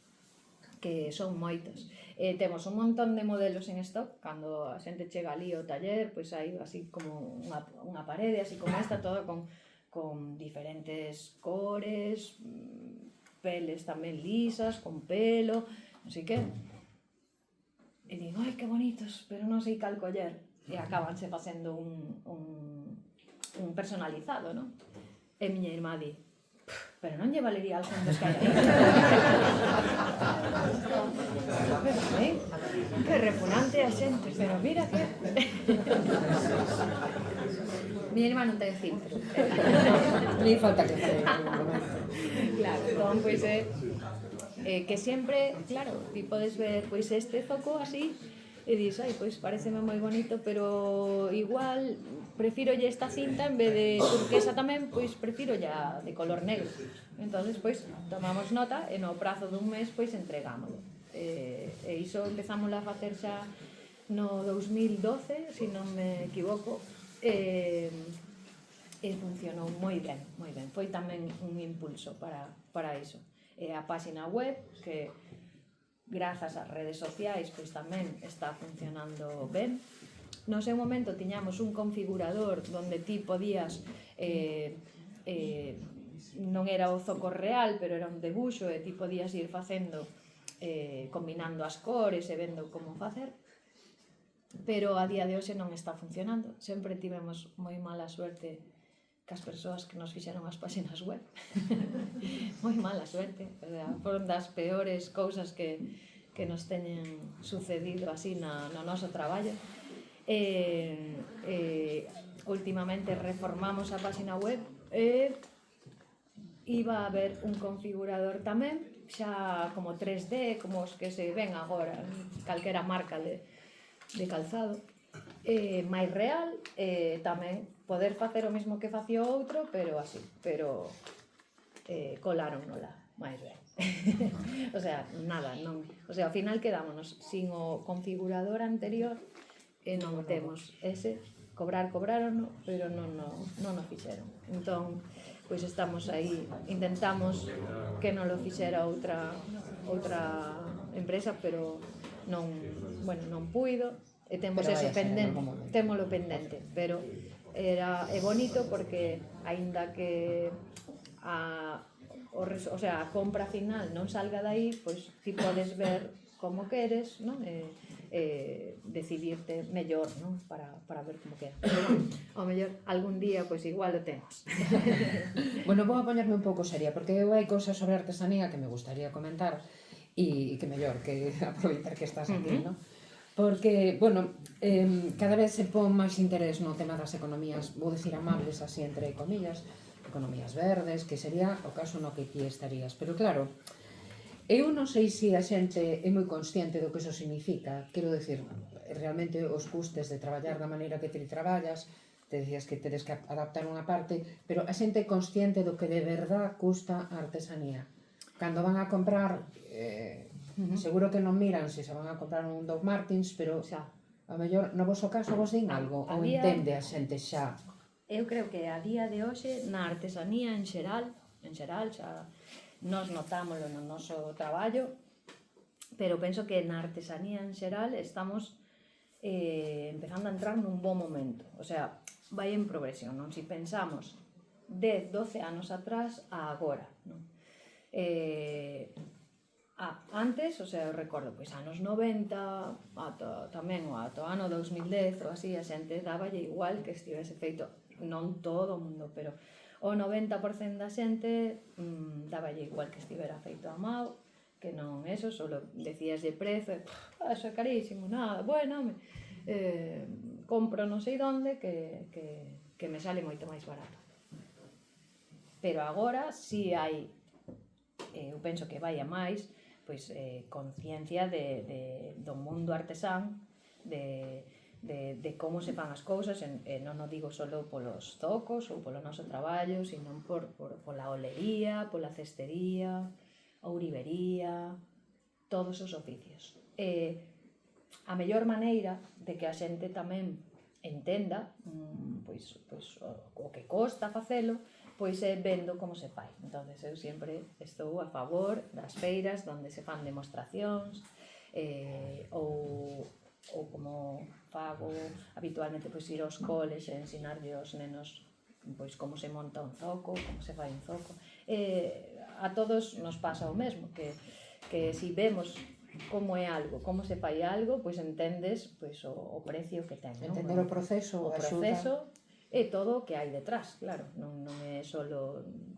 que son moitos. Temos un montón de modelos en stock, cando a xente chega ali ao taller, pois hai así como unha parede, así como esta, toda con diferentes cores, peles tamén lisas, con pelo, non sei que. E digo, ai, que bonitos, pero non sei cal coller. E acabanse facendo un personalizado, non? E miña irmá di, pero non lle valería algún dos que hai aí. Que repugnante a xente, pero mira que... Miña irmá non ten filtro. Ni falta que fai en algún momento. Claro, entón, pois que sempre, claro, ti podes ver pois este zoco así e dis, ai, pois pareceme moi bonito, pero igual prefiro esta cinta en vez de turquesa tamén, pois prefiro ya de color negro. Entonces, pois, tomamos nota e no prazo dun mes, pois, entregámoslo. E iso empezámoslo a facer xa no 2012, se non me equivoco, e funcionou moi ben, moi ben. Foi tamén un impulso para iso. E a páxina web, que grazas ás redes sociais, pois tamén está funcionando ben. No seu momento tiñamos un configurador onde ti podías non era o zoco real, pero era un debuxo e ti podías ir facendo combinando as cores e vendo como facer, pero a día de hoxe non está funcionando. Sempre tivemos moi mala suerte cas persoas que nos fixeron as páxinas web. Moi mala suerte, o sea, foron das peores cousas que nos teñen sucedido así no noso traballo. Últimamente reformamos a páxina web e iba a haber un configurador tamén, xa como 3D, como os que se ven agora en calquera marca de calzado, máis real, tamén poder facer o mesmo que facía o outro, pero así, pero coláronnola máis ben. O sea, nada, non, o sea, ao final quedámonos sin o configurador anterior e non temos ese, cobraron, pero non o fixeron. Entón, pois estamos aí, intentamos que non lo fixera outra empresa, pero non puido, e temos ese pendente, témolo pendente, pero é bonito porque aínda que a compra final non salga dai, pois ti podes ver como queres, non? Decidirte mellor, non? Para ver como queda. Ao mellor algún día pois igual o temos. Bueno, vou a poñerme un pouco seria, porque eu hai cousas sobre artesanía que me gustaría comentar e que mellor que aproveitar que estás aquí, non? Porque, bueno, cada vez se pon máis interés no tema das economías, vou dicir amables así entre comillas, economías verdes, que sería o caso no que ti estarías. Pero claro, eu non sei se a xente é moi consciente do que iso significa. Quero dicir, realmente os custes de traballar da maneira que ti traballas, te decías que tedes que adaptar unha parte, pero a xente é consciente do que de verdad custa a artesanía. Cando van a comprar, seguro que non miran se van a comprar un Doc Martens, pero a mellor no voso caso vos din algo, ou entende a xente xa. Eu creo que a día de hoxe na artesanía en xeral xa nos notámoslo no noso traballo, pero penso que na artesanía en xeral estamos empezando a entrar nun bo momento, o sea, vai en progresión, non? Si pensamos 10, 12 anos atrás a agora, non? Antes, o sea, eu recordo, pois, anos 90, tamén o ano 2010, ou así, a xente dáballe igual que estivese feito, non todo o mundo, pero o 90% da xente dáballe igual que estivera feito a mao, que non eso, solo decíaslle prezo, eso é carísimo, nada, bueno, compro non sei donde que me sale moito máis barato. Pero agora si hai, eu penso que vai a máis, pois conciencia do mundo artesán, de como se fan as cousas, e non o digo só polos zocos ou polo noso traballo, sino pola olería, pola cestería, ourivería, todos os oficios. A mellor maneira de que a xente tamén entenda pois o que costa facelo, pois é vendo como se fai. Entonces eu sempre estou a favor das feiras onde se fan demostracións, ou como fago habitualmente, pois ir aos coles e ensinarlle aos nenos pois como se monta un zoco, como se fai un zoco. A todos nos pasa o mesmo, que si vemos como é algo, como se fai algo, pois entendes pois o precio que ten, non? Entender o proceso, o proceso e todo o que hai detrás, claro, non é só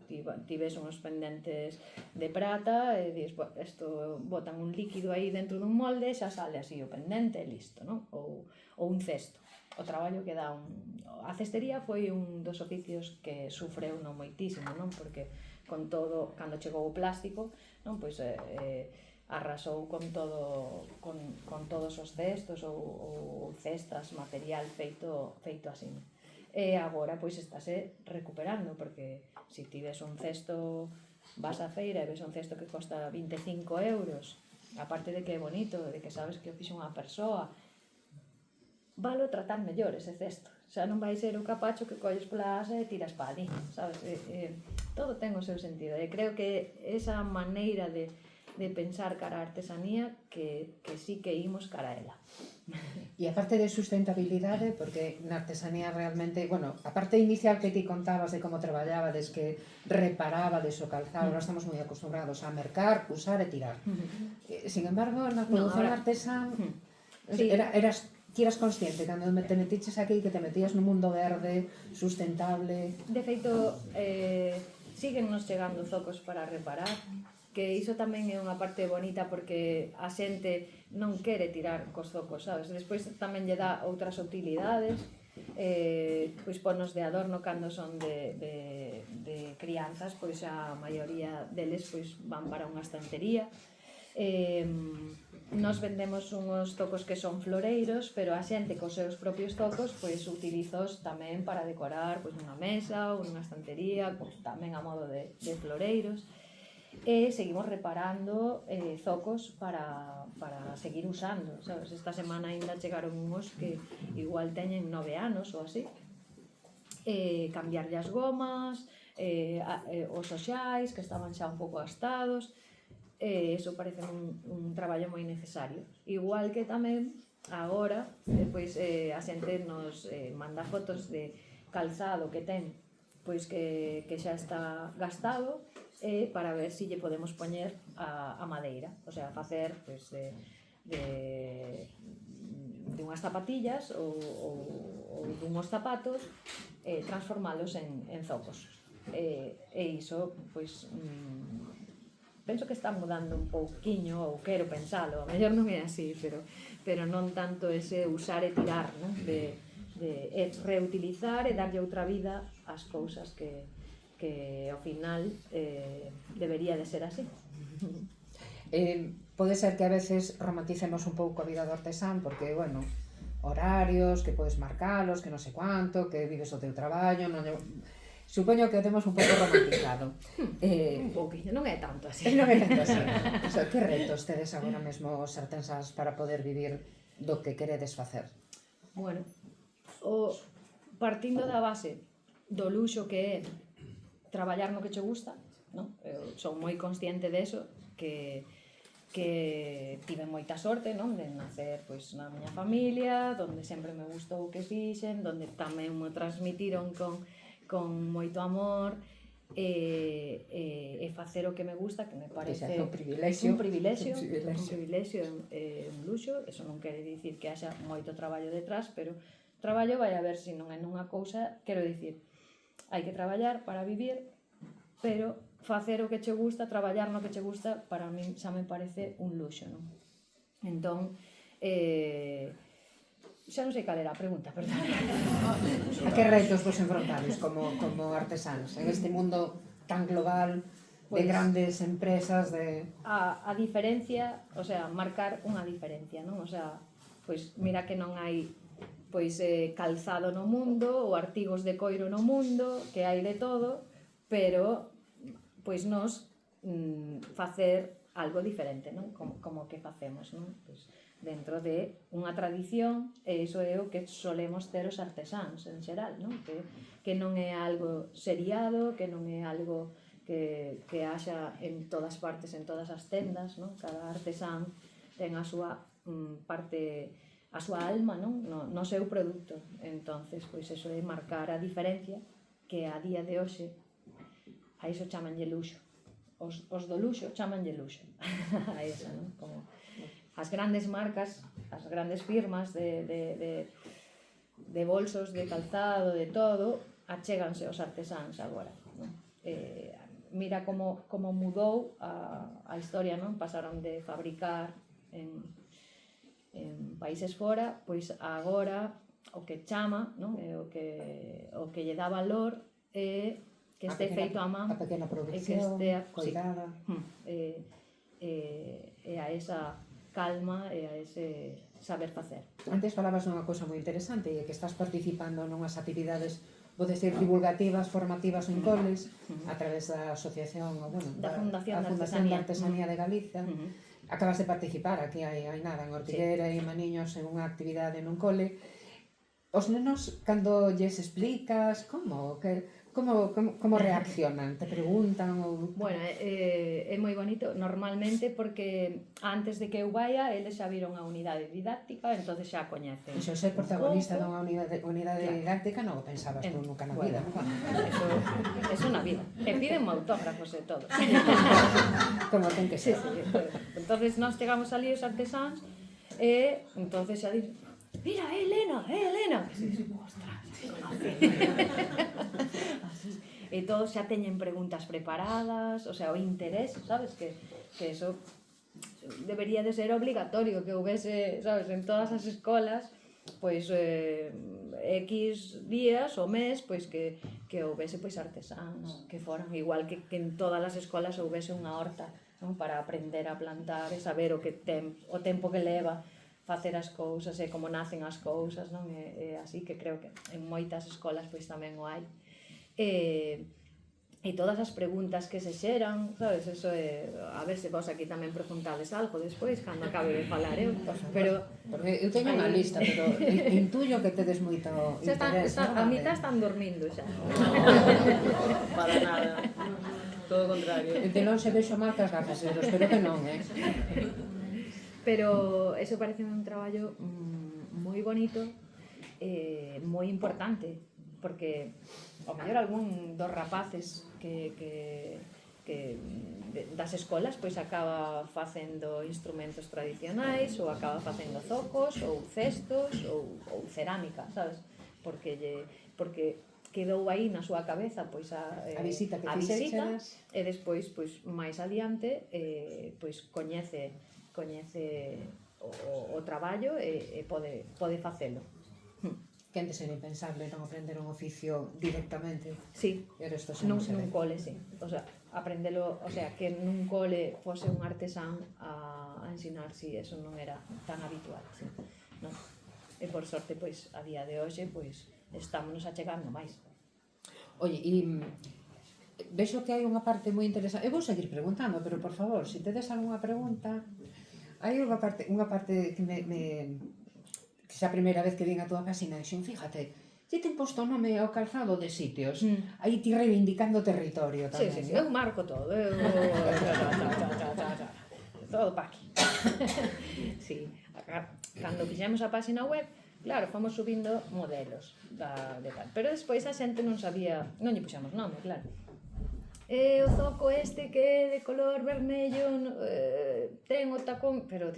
ti ves uns pendentes de prata e dis, isto botan un líquido aí dentro dun molde e xa sale así o pendente e listo, non? Ou un cesto, o traballo que dá a cestería foi un dos oficios que sufreu non moitísimo, non? Porque con todo, cando chegou o plástico, non? Pois arrasou con todos os cestos ou cestas, material feito así. E agora pois estáse recuperando, porque se ti ves un cesto, vas á feira e ves un cesto que costa 25 euros, aparte de que é bonito, de que sabes que o fixo unha persoa, valo tratar mellor ese cesto, xa non vai ser o capacho que colles pola asa e tiras pa ali, sabes? Todo ten o seu sentido, e creo que esa maneira de pensar cara a artesanía que sí que imos cara a ela. E a parte de sustentabilidade, porque na artesanía realmente, bueno, a parte inicial que ti contabas de como traballabades, que reparabades o calzado, ahora estamos moi acostumbrados a mercar, usar e tirar. Sin embargo, na produción artesán, ti eras consciente cando te metiches aquí que te metías no mundo verde, sustentable. De feito, siguen nos chegando zocos para reparar, que iso tamén é unha parte bonita porque a xente non quere tirar cos zocos, sabes? Despois tamén lle dá outras utilidades, pois ponos de adorno cando son de crianzas, pois a maioría deles pois van para unha estantería. Nos vendemos unhos zocos que son floreiros, pero a xente cos seus propios zocos pois utilizos tamén para decorar pois nunha mesa ou nunha estantería, tamén a modo de floreiros. E seguimos reparando zocos para seguir usando, sabes? Esta semana ainda chegaron unhos que igual teñen 9 anos ou así, cambiarlle as gomas, os oxais que estaban xa un pouco gastados, eso parece un traballo moi necesario. Igual que tamén agora pois a xente nos manda fotos de calzado que ten pois que xa está gastado, para ver se lle podemos poñer a madeira, o sea, facer pois de unhas zapatillas ou dunhos zapatos, transformalos en zocos. E iso, pois, penso que está mudando un pouquiño, ou quero pensalo, a mellor non é así, pero non tanto ese usar e tirar, non? De reutilizar e darlle outra vida ás cousas que ao final debería de ser así. Pode ser que a veces romanticemos un pouco a vida do artesán, porque, bueno, horarios, que podes marcalos, que non sei cuánto, que vives o teu traballo, non... Supoño que o temos un pouco romantizado. Un pouquinho, non é tanto así. Non é tanto así. O sea, que retos tedes agora mesmo os artesáns para poder vivir do que queredes facer? Bueno, partindo da base do luxo que é traballar no que che gusta, non? Eu son moi consciente deso, que tive moita sorte, non? De nacer pois na miña familia, onde sempre me gustou o que fixen, onde tamén me transmitiron con moito amor, e facer o que me gusta, que me parece un privilexio. un privilexio, un luxo. Eso non quere dicir que haxa moito traballo detrás, pero traballo vai a ver se non é nunha cousa, quero dicir, hai que traballar para vivir, pero facer o que che gusta, traballar no que che gusta, para min xa me parece un luxo, non? Entón, xa non sei cal era a pregunta, perdón. A que retos vos enfrontades como artesáns en este mundo tan global de grandes empresas, de... A diferencia, o sea, marcar unha diferencia, non? O sea, pois mira que non hai pois calzado no mundo ou artigos de coiro no mundo, que hai de todo, pero pois nós facer algo diferente, non? Como que facemos, non? Pois dentro de unha tradición, e iso é o que solemos ter os artesáns en xeral, non? Que non é algo seriado, que non é algo que haxa en todas partes, en todas as tendas, non? Cada artesán ten a súa parte, a súa alma, non? No seu produto. Entonces, pois eso é marcar a diferencia, que a día de hoxe a iso chamanlle luxo. Os do luxo chamanlle luxo. A esa, non? Como as grandes marcas, as grandes firmas de bolsos, de calzado, de todo, achéganse os artesáns agora, non? Mira como mudou a historia, non? Pasaron de fabricar en países fora, pois agora o que chama, non? O que lle dá valor é que este feito a man, a pequena producción, coidada, e a esa calma e a ese saber facer. Antes falabas dunha cousa moi interesante, e que estás participando nunhas actividades, vou decir, divulgativas, formativas en coles, a través da asociación, da Fundación de Artesanía de Galicia. Acabas de participar aquí hai nada, en Ortigueira e Maniños, en unha actividade nun cole. Os nenos, cando lles explicas, como reaccionan? Te preguntan? Bueno, é moi bonito normalmente porque antes de que eu vaya eles xa viron a unidade didáctica, entonces xa coñecen. Iso ser protagonista dunha unidade didáctica non o pensabas tú nunca na vida. Eso na vida. E piden autógrafos e todo. Como ten que ser. Entonces nós chegamos ali os artesáns e entonces xa dicen: mira, Elena! Ostras, e todos xa teñen preguntas preparadas, o sea, o interés, sabes, que eso debería de ser obligatorio, que houvese, sabes, en todas as escolas, pois X días ou mes, pois que houvese pois artesáns, que foran igual que en todas as escolas houvese unha horta, non? Para aprender a plantar e saber o tempo que leva facer as cousas e como nacen as cousas, non? E así que creo que en moitas escolas pois tamén o hai. E todas as preguntas que se xeran, sabes, eso é, a ver se vos aquí tamén preguntades algo despois, cando acabe de falar eu, pero... Porque eu teño unha lista, pero intuyo que tedes moito interés. A mitad están dormindo xa. Para nada. Todo o contrario. De non se vexo marcas gafas, pero espero que non, Pero eso parece un traballo moi bonito, moi importante, porque ao mellor algún dos rapaces que das escolas pois acaba facendo instrumentos tradicionais ou acaba facendo zocos ou cestos ou cerámica, sabes? Porque quedou aí na súa cabeza pois a visita que fixeches e despois pois máis adiante pois coñece o traballo e pode facelo. Que antes era impensable non aprender un oficio directamente. Sí, nun cole, sí. O sea, aprendelo, o sea, que nun cole fose un artesán a ensinar, sí, eso non era tan habitual, sí. Non? E por sorte, pois, a día de hoxe, pois, estámonos achegando máis. Oye, e vexo que hai unha parte moi interesante. Eu vou seguir preguntando, pero por favor, se tedes algunha pregunta, hai unha parte que que xa a primeira vez que vin a túa página dixen, fíjate, ti ten posto o nome ao calzado de sitios, aí ti reivindicando territorio tamén. Sí, eu marco todo, todo pa aquí. Sí, cando fixemos a página web, claro, fomos subindo modelos de tal, pero despois a xente non sabía, non lle puxamos nome, claro. o zoco este que é de color vermello ten o tacón, pero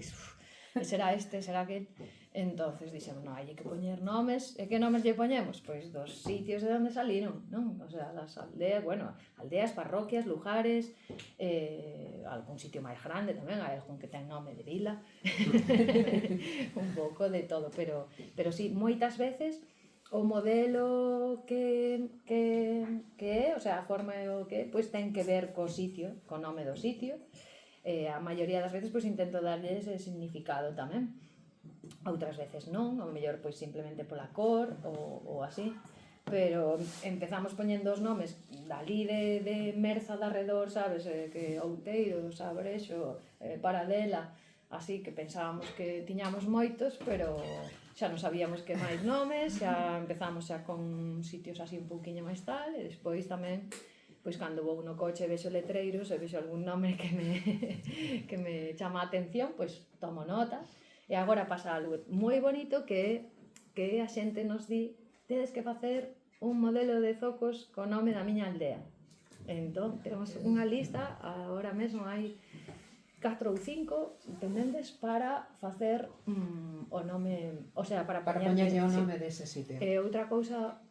será este, será aquel. Entonces dixemos, non, hai que poñer nomes. E que nomes lle poñemos? Pois dos sitios de onde saliron, non? O sea, das aldeas, bueno, aldeas, parroquias, lugares, algún sitio máis grande tamén, hai algún que ten nome de vila, un pouco de todo, pero sí, moitas veces o modelo que é, o sea, a forma o que é, pois ten que ver co sitio, co nome do sitio. A maioría das veces pois intento darlle ese significado tamén. Outras veces non, ao mellor pois simplemente pola cor ou así, pero empezamos poñendo os nomes dali de Merza de arredor, sabes, que Outeiro, Sabrexo, Paradela, así que pensábamos que tiñamos moitos, pero xa non sabíamos que máis nomes, xa empezamos xa con sitios así un pouquiño máis tal, e despois tamén pois cando vou no coche e vexo letreiros e vexo algún nome que me chama a atención, pois tomo nota. E agora pasa algo moi bonito que a xente nos di: tedes que facer un modelo de zocos co nome da miña aldea. Entón, temos unha lista, agora mesmo hai 4 ou 5 pendentes para facer o nome, o sea, para poñerlle o nome dese sitio. E outra cousa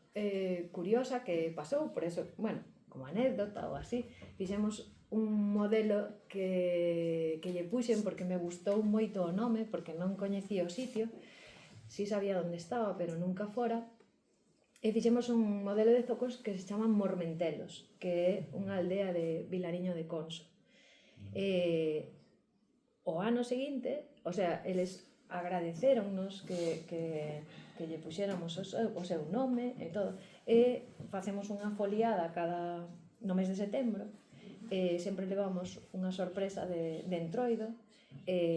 curiosa que pasou, por eso, bueno, como anécdota ou así, fixemos un modelo que lle puxen porque me gustou moito o nome, porque non coñecía o sitio, si sabía onde estaba, pero nunca fora, e fixemos un modelo de zocos que se chaman Mormentelos, que é unha aldea de Vilariño de Conso. O ano seguinte, o sea, eles agradeceronnos que lle puxéramos o seu nome e todo, e facemos unha foliada no mes de setembro, sempre levamos unha sorpresa de Entroido,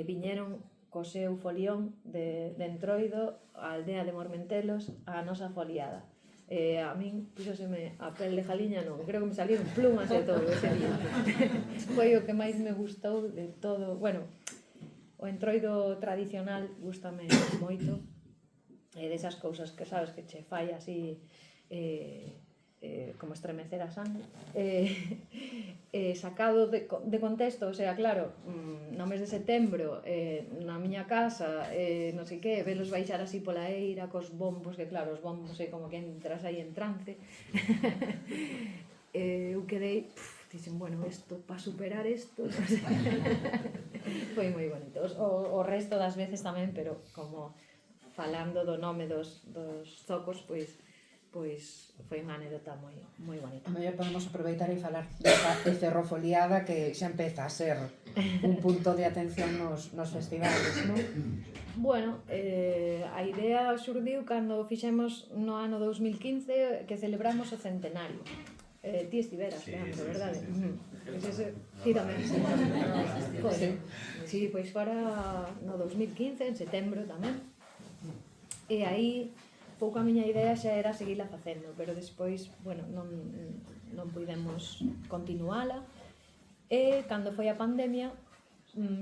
viñeron co seu folión de Entroido á aldea de Mormentelos a nosa foliada. A min puxoseme a pel de jaliña, non, creo que me salieron plumas e todo ese día. Foi o que máis me gustou de todo. Bueno, o Entroido tradicional gústame moito, desas cousas que sabes que che fai así como estremecer a sangre, sacado de contexto, o sea, claro, no mes de setembro, na miña casa, non sei que, velos baixar así pola eira, cos bombos, que claro, os bombos é como que entras aí en trance. Eu quedei, dixen, bueno, isto, para superar isto, foi moi bonito. O resto das veces tamén, pero como falando do nome dos zocos, pois foi unha anécdota moi bonita. A mellor podemos aproveitar e falar desa ferrofoliada que xa empeza a ser un punto de atención nos festivales, non? Bueno, a idea xurdiu cando fixemos no ano 2015 que celebramos o centenario. Ti estiveras, Leandro, verdade? Ti tamén. Sí, pois fora no 2015, en setembro tamén. E aí pouco a miña idea xa era seguila facendo, pero despois, bueno, non puidemos continuala, e cando foi a pandemia,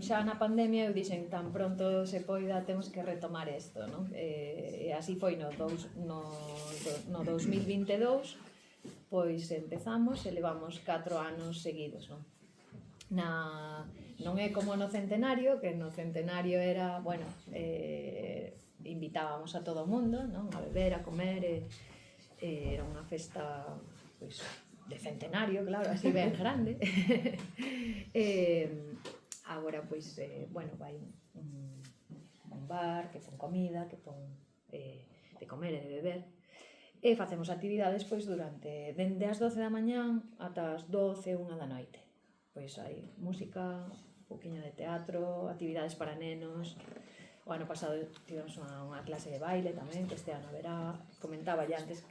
xa na pandemia eu dixen, tan pronto se poida temos que retomar isto, non? E así foi no 2022, pois empezamos e levamos 4 anos seguidos, non? Non é como no centenario, que no centenario era, bueno, invitábamos a todo o mundo, non? A beber, a comer, era unha festa pois, de centenario, claro, así ben grande. Agora, pois, bueno, vai un bar que pon comida, que pon de comer e de beber, e facemos actividades pois durante dende as 12 da mañán ata as 12, 1 da noite. Pois hai música, un poquinho de teatro, actividades para nenos. O ano pasado tivemos unha clase de baile tamén, que este ano verá. Comentaba ya antes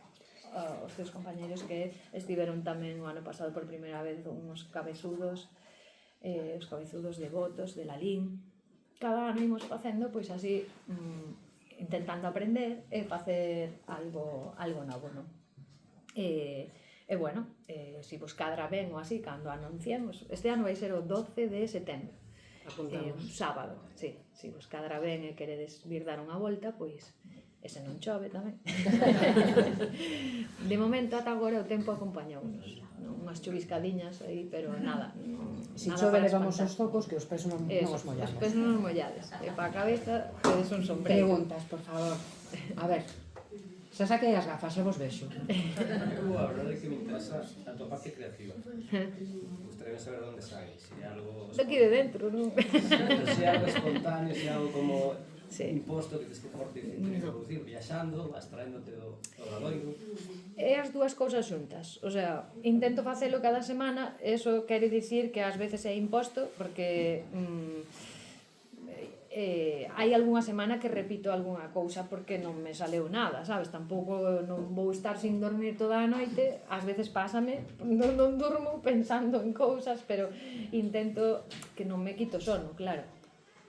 os teus compañeros que estiveron tamén o ano pasado por primeira vez uns cabezudos, os cabezudos de Botos, de Lalín. Cada ano imos facendo, pois así, intentando aprender e facer algo novo, non? E bueno, se vos cadra ben ou así, cando anunciemos, este ano vai ser o 12 de setembro. Un sábado, sí, se vos cadra ben e queredes vir dar unha volta, pois ese non chove tamén. De momento ata agora o tempo acompañounos. unhas chuviscadiñas aí, pero nada. Si nada chove para levamos espantar. os zocos que os pés non os mollamos. Os pés non os mollades. E para a cabeza, tedes un sombreiro. Preguntas, por favor. A ver, xa saquei as gafas, xa vos vexo. A verdade é que me interesa a tua parte creativa. Gustaría saber de onde sai, se é algo... Daqui de dentro, non? Se é algo espontáneo, se é algo como Sí. imposto que tens que producir, viaxando, vas traéndote do Obradoiro. E as dúas cousas xuntas. O sea, intento facelo cada semana, eso quere dicir que ás veces é imposto, porque hai algunha semana que repito algunha cousa porque non me saleu nada, sabes? Tampouco non vou estar sin dormir toda a noite, ás veces pásame, non durmo pensando en cousas, pero intento que non me quito sono, claro.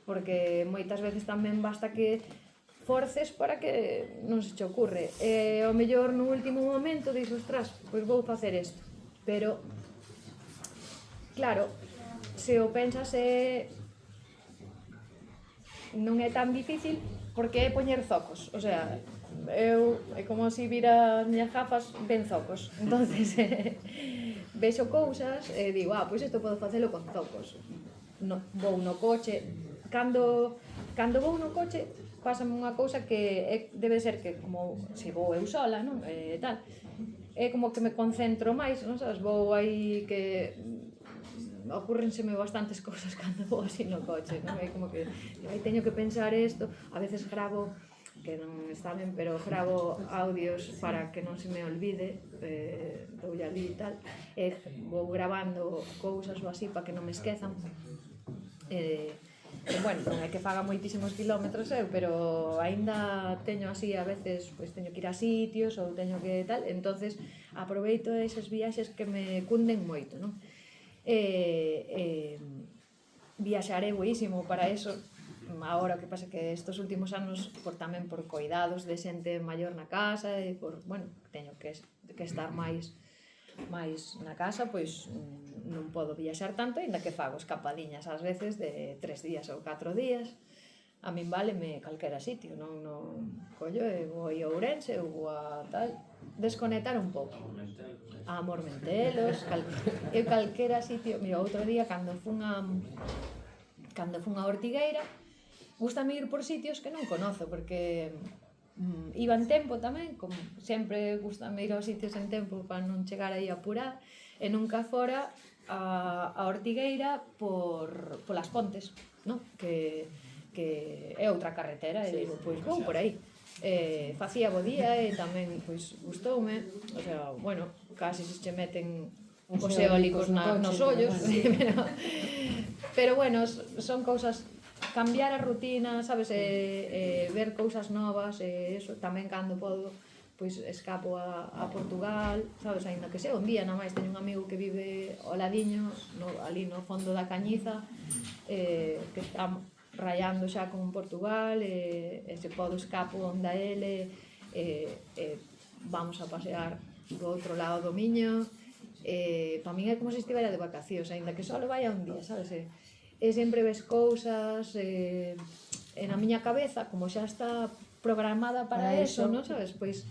Porque moitas veces tamén basta que forces para que non se che ocurre. E ao mellor no último momento dixo, ostras, pois vou facer isto. Pero, claro, se o pensas non é tan difícil porque é poñer zocos. O sea, é como se vira as miñas gafas ben zocos. Entonces, vexo cousas e digo, pois isto podo facelo con zocos. Vou no coche. Cando vou no coche, pásame unha cousa que debe ser que como se vou eu sola, non? Tal. É como que me concentro máis, non sabes? Vou aí que ocurrenseme bastantes cousas cando vou así no coche, non? É como que aí teño que pensar isto, a veces gravo que non está ben, pero gravo audios para que non se me olvide, doulle ali e tal, e vou gravando cousas ou así para que non me esquezan. Bueno, non é que faga moitísimos kilómetros eu, pero aínda teño así a veces, pois teño que ir a sitios ou teño que tal, entonces aproveito eses viaxes que me cunden moito, non? Viaxaré boísimo para eso. Agora o que pasa que estes últimos anos tamén por coidados de xente maior na casa e por, bueno, teño que estar máis na casa, pois non podo viaxar tanto, ainda que fago escapadiñas ás veces de 3 días ou 4 días. A min váleme calquera sitio, non collo e vou a Ourense ou vou a tal, desconectar un pouco. A Mormentelos, calquera sitio. Mira, outro día cando fun a Ortigueira, gústame ir por sitios que non conozo, porque iba en tempo tamén, como sempre gustame ir aos sitios en tempo para non chegar aí a apurar, e nunca fora a Ortigueira polas Pontes, non? Que é outra carretera, e digo, pois vou por aí. Facía bo día e tamén pois gustoume, o sea, bueno, casi se che meten os eólicos nos ollos, pero bueno, son cousas. Cambiar a rutina, sabes, ver cousas novas, eso, tamén cando podo, pois escapo a Portugal, sabes, aínda que sea un día, nada máis teño un amigo que vive ao ladiño, ali no fondo da Cañiza, que está rayando xa con Portugal, e se podo escapo onde a ele, vamos a pasear do outro lado do Miño, para min é como se estivera de vacacións, aínda que só vai a un día, sabes, e sempre ves cousas na miña cabeza, como xa está programada para eso, non sabes? Pois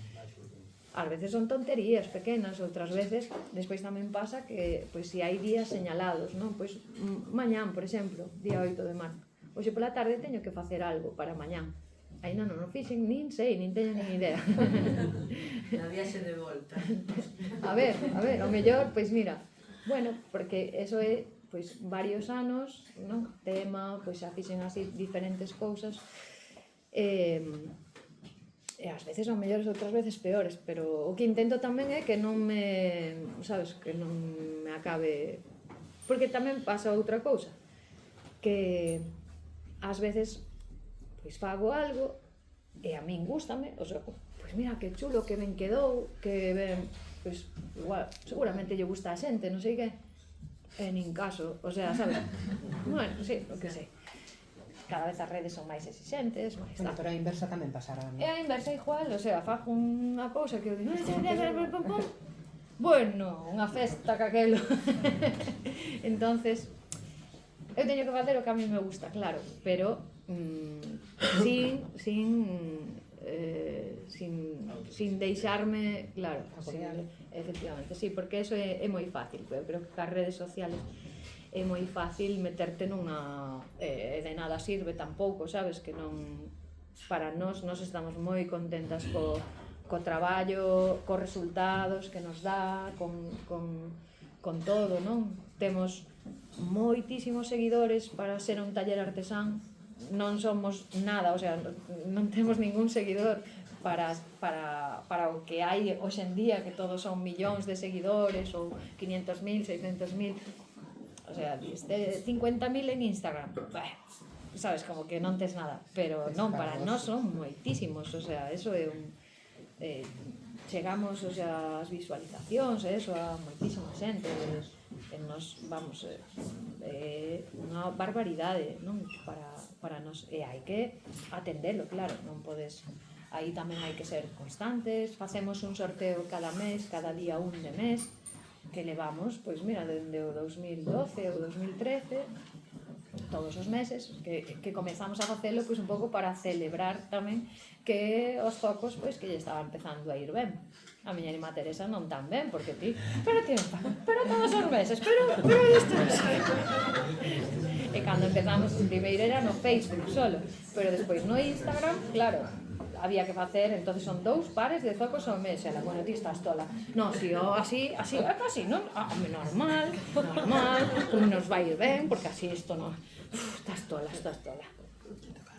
ás veces son tonterías pequenas, outras veces despois tamén pasa que pois se hai días señalados, non? Pois mañán, por exemplo, día 8 de marzo, hoxe pola tarde teño que facer algo para mañán. Aí non o fixen, nin sei, nin teño nin idea. Na viaxe de volta. A ver, ao mellor, pois mira, bueno, porque eso é pois varios anos, non? Tema, pois xa fixen así diferentes cousas, e ás veces ao mellores, outras veces peores, pero o que intento tamén é que non me, sabes, que non me acabe, porque tamén pasa outra cousa, que ás veces pois fago algo e a min gústame, o sea, pois mira que chulo que ben quedou, que ben, pois igual, seguramente lle gusta a xente, non sei que, e nin caso, o sea, sabes? Bueno, sí, o que sei. Cada vez as redes son máis exixentes, máis Bueno, tal. pero a inversa tamén pasará, non? E a inversa igual, o sea, fago unha cousa que eu digo, bueno, unha festa caquelo. Entonces, eu teño que facer o que a mí me gusta, claro, pero sin deixarme, claro, efectivamente, sí, porque eso é moi fácil. Eu creo que as redes sociales é moi fácil meterte nunha... de nada sirve tampouco, sabes? Que non... Para nós estamos moi contentas co traballo, cos resultados que nos dá, con todo, non? Temos moitísimos seguidores para ser un taller artesán, non somos nada, o sea, non temos ningún seguidor para o que hai hoxe en día, que todos son millóns de seguidores ou 500.000, 600.000, o sea, 50.000 en Instagram, sabes, como que non tes nada, pero non, para nós son moitísimos, o sea, eso é un... chegamos, o sea, as visualizacións, eso, a moitísima xente, e nos, vamos, unha barbaridade, non? Para nos, e hai que atendelo, claro, non podes, aí tamén hai que ser constantes, facemos un sorteo cada mes, cada día un de mes, que levamos, pois mira, dende o 2012 ou 2013, todos os meses, que comezamos a facelo pois un pouco para celebrar tamén que os focos pois que lle estaba empezando a ir ben. A miña irmá Teresa non tan ben, porque ti, pero todos os meses, pero isto non sei. E cando empezamos, primeiro era no Facebook solo, pero despois no Instagram, claro, había que facer, entonces son 2 pares de zocos ao mes, e la, bueno, ti estás tola. No, si o así, casi, non? Normal, como nos vai ir ben, porque así isto non... Estás tola.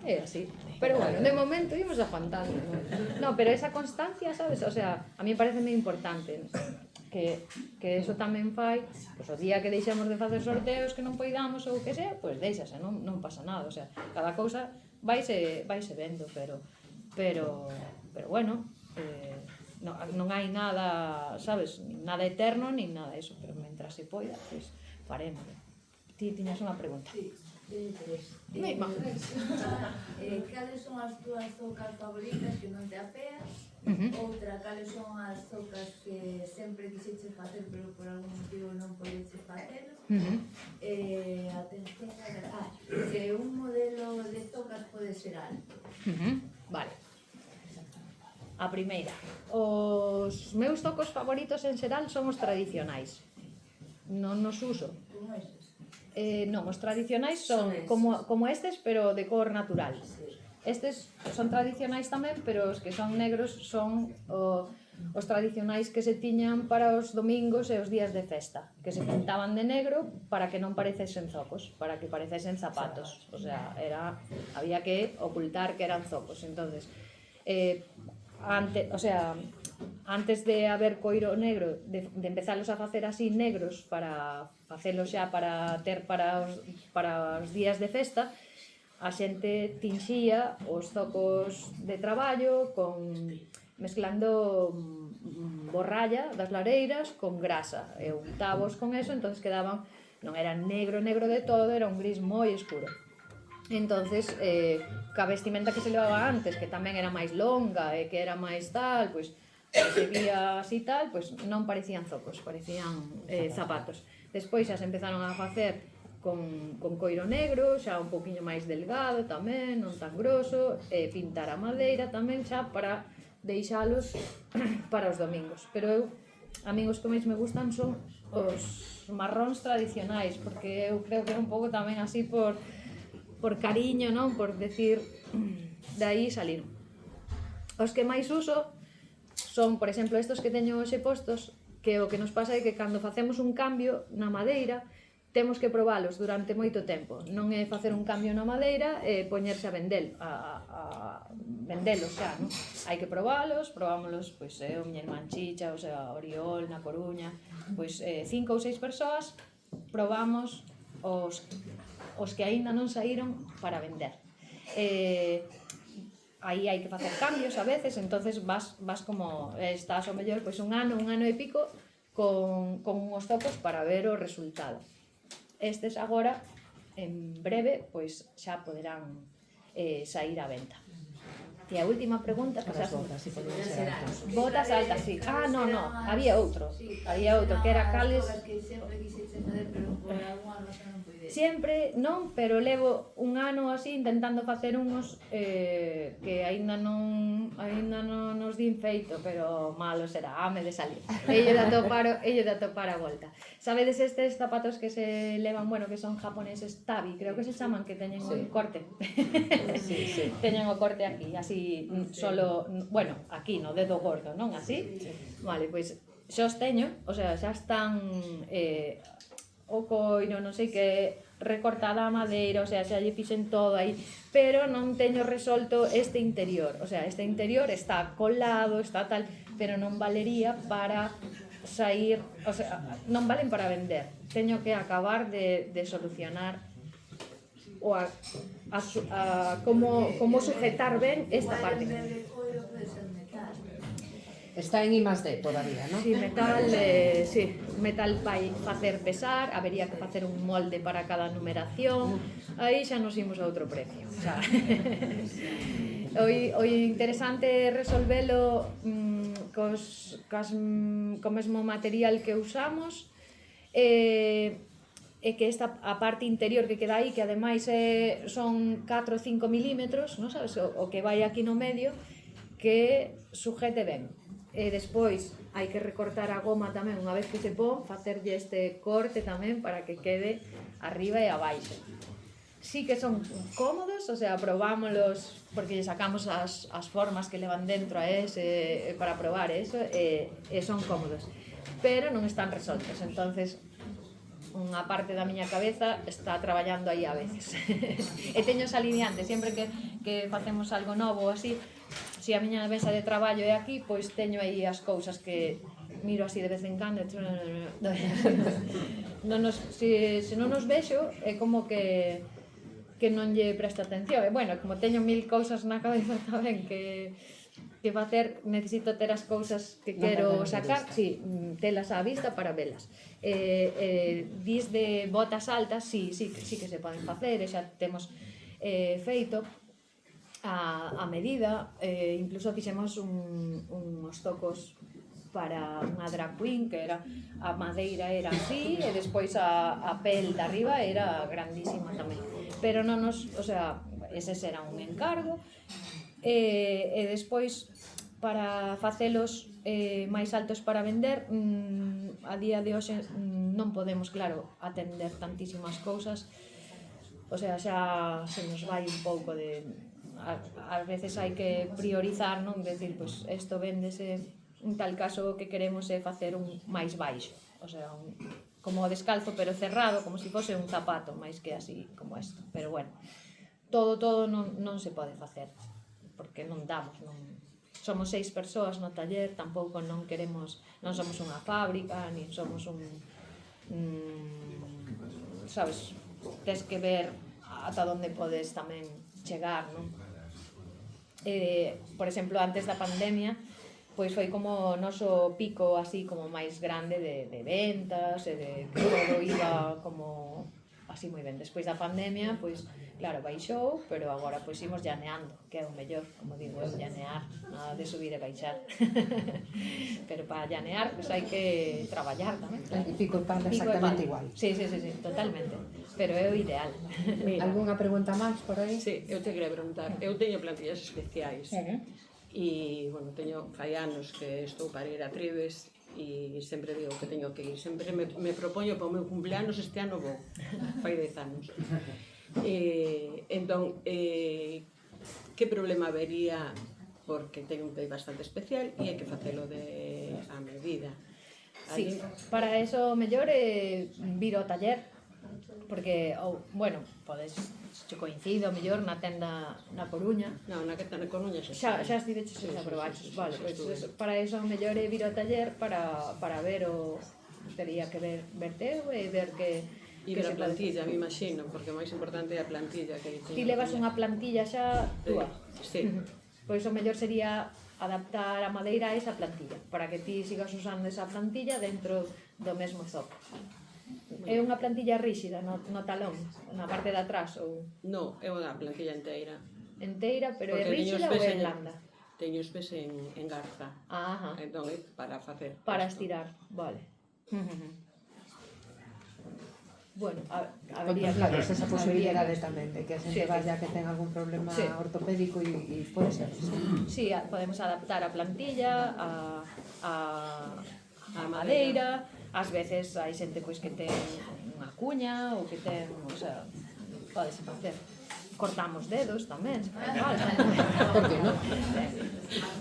É así. Pero bueno, de momento ímos aguantando, non? No, pero esa constancia, sabes? O sea, a mí parece moi importante que eso tamén fai, pois o día que deixemos de facer sorteos que non poidamos ou que sea, pois deixase, non pasa nada, o sea, cada cousa vaise vendo, pero bueno, non hai nada, sabes, nada eterno, nin nada eso, pero mentras se poida, pois faremos. Ti tiñas unha pregunta. Sí, tres. Cales son as túas zocas favoritas que non te apeas? Outra, cales son as zocas que sempre quixeches facer pero por algún motivo non podeches facelo? Atención, que un modelo de zocas pode ser algo. Vale. A primeira, os meus zocos favoritos en xeral son os tradicionais. Non os uso. Como eses? Non, os tradicionais son como estes, pero de cor natural. Estes son tradicionais tamén, pero os que son negros son os tradicionais que se tiñan para os domingos e os días de festa, que se pintaban de negro para que non parecesen zocos, para que parecesen zapatos. O sea, había que ocultar que eran zocos. Entonces, antes de haber coiro negro, de empezalos a facer así negros para facelos xa para ter para os días de festa, a xente tinxía os zocos de traballo mezclando borralla das lareiras con grasa e untavos con eso, entonces quedaban, non era negro de todo, era un gris moi escuro. Entonces, ca vestimenta que se levaba antes, que tamén era máis longa e que era máis tal, pois se vía así tal, pois non parecían zocos, parecían zapatos. Despois xa se empezaron a facer con coiro negro, xa un poquinho máis delgado tamén, non tan groso, e pintar a madeira tamén xa para deixalos para os domingos. Pero eu, amigos que máis me gustan son os marróns tradicionais, porque eu creo que é un pouco tamén así por cariño, non? Por decir, de aí salir. Os que máis uso son, por exemplo, estos que teño hoxe postos, que o que nos pasa é que cando facemos un cambio na madeira, temos que probalos durante moito tempo. Non é facer un cambio na madeira e poñerse a vendelos xa, non? Hai que probalos, probámolos, pois, o miña irmán Chicha, o sea, Oriol, na Coruña, pois, 5 ou 6 persoas, probamos os que aínda non saíron para vender. Aí hai que facer cambios a veces, entonces vas como, estás ao mellor pois un ano e pico con uns zocos para ver o resultado. Estes agora, en breve, pois xa poderán sair á venta. E a última pregunta, que As botas, si podían ser altas. botas altas, sí. No, había outro que era cales... As que sempre quixeches facer pero por algunha razón non puides. Sempre non, pero levo un ano así intentando facer unhos que aínda non nos din feito, pero malo será, me de salir. Ello de atopar a volta. Sabedes estes zapatos que se levan, bueno, que son japoneses tabi, creo que se chaman, que teñen un corte. Sí, sí. Teñen o corte aquí, así solo, bueno, aquí no dedo gordo, non así? Vale, pois xa os teño, o sea, xa están o coiro, non sei que, recortada a madeira, o sea, xa lle fixen todo aí, pero non teño resolto este interior, o sea, este interior está colado, está tal, pero non valería para sair, o sea, non valen para vender. Teño que acabar de solucionar o como sujetar ben esta parte. De coiro pode ser metal. Está en I+D todavía, ¿no? Sí, metal vai facer pesar, habería que facer un molde para cada numeración, aí xa nos imos a outro precio. O sea, o interesante é resolvelo co mesmo material que usamos, e que a parte interior que queda aí, que ademais son 4 ou 5 milímetros, non sabes, o que vai aquí no medio, que sujete ben. E despois hai que recortar a goma tamén unha vez que se pon, facerlle este corte tamén para que quede arriba e abaixo. Sí que son cómodos, o sea, probámoslos porque lle sacamos as formas que levan dentro a ese para probar eso, e son cómodos, pero non están resoltos, entonces unha parte da miña cabeza está traballando aí a veces. E teño esa lidiante, sempre que facemos algo novo ou así, se a miña mesa de traballo é aquí, pois teño aí as cousas que miro así de vez en cando. Se non nos vexo, é como que non lle presto atención. E bueno, como teño 1000 cousas na cabeza tamén que facer, necesito ter as cousas que quero sacar, sí, telas á vista para velas. Dis de botas altas, sí que se poden facer, e xa temos feito a medida, incluso fixemos uns tocos para unha drag queen, que era a madeira era así, e despois a pel de arriba era grandísima tamén, pero non nos, o sea, ese será un encargo, e despois para facelos máis altos para vender, a día de hoxe non podemos, claro, atender tantísimas cousas, o sea, xa se nos vai un pouco de... Ás veces hai que priorizar, non? Decir, pois, isto véndese, en tal caso o que queremos é facer un máis baixo, o sea, como o descalzo pero cerrado, como se fose un zapato, máis que así como isto, pero bueno, todo non se pode facer, porque non damos, non... Somos 6 persoas no taller, tampouco non queremos, non somos unha fábrica, nin somos sabes, tes que ver ata onde podes tamén chegar, non? Por exemplo, antes da pandemia, pois foi como o noso pico así como máis grande de ventas, e de que todo iba como así moi ben. Despois da pandemia, pois claro, baixou, pero agora pois imos llaneando, que é o mellor, como digo, é llanear, nada de subir e baixar. Pero para llanear, pois hai que traballar tamén. E pico e pala exactamente igual. Sí, totalmente, pero é o ideal. Algúnha pregunta máis por aí? Sí, eu te queria preguntar. Eu teño plantillas especiais. E, bueno, fai anos que estou para ir a Tribes e sempre digo que teño que ir. Sempre me propoño para o meu cumpleanos, este ano vou. Fai 10 anos. Entón, que problema habería, porque teño un pei bastante especial e hai que facelo a medida. Sí, para eso o mellor é vir ao taller, porque, bueno, podes, se coincido, mellor na tenda na Coruña. Non, na Coruña xa estiveches e xa probaches, vale, pois para eso o mellor é vir ao taller para ver o... Tería que ver teu e ver que... E ver a plantilla, me imagino, porque o máis importante é a plantilla que Ti levas unha plantilla xa túa? Sí. Pois o mellor sería adaptar a madeira a esa plantilla, para que ti sigas usando esa plantilla dentro do mesmo zoco. É unha plantilla ríxida no talón, na parte de atrás, ou... Non, é unha plantilla inteira. Inteira, pero é ríxida ou é blanda? Teño os pés en garza. Entón é para facer... Para estirar, vale. bueno, Contemplades esa posibilidade tamén de que a xente Sí, sí. vaya que ten algún problema Sí. ortopédico e pode ser. Sí, podemos adaptar a plantilla, a madeira, ás veces hai xente pois que ten unha cuña ou que ten, o sea, podese facer. Cortamos dedos tamén, se fai falta. Por que non?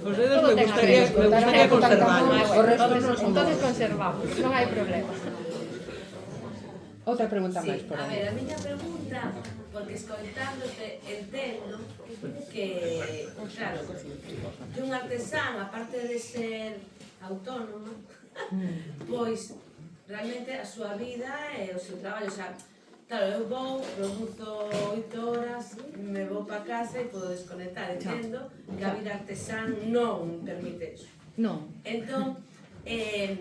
Os dedos Todo me ten gustaría a conservarlos. O resto non son Entonces bons. conservamos, non hai problema. Outra pregunta máis Sí, por a aí. ver, a miña pregunta, porque escoitándote entendo que, claro, que un artesán, aparte de ser autónomo, pois realmente a súa vida e o seu traballo, o sea, claro, eu vou, produzo 8 horas, me vou para casa e podo desconectar, entendo que a vida artesán non permite eso. Non, Entón, eu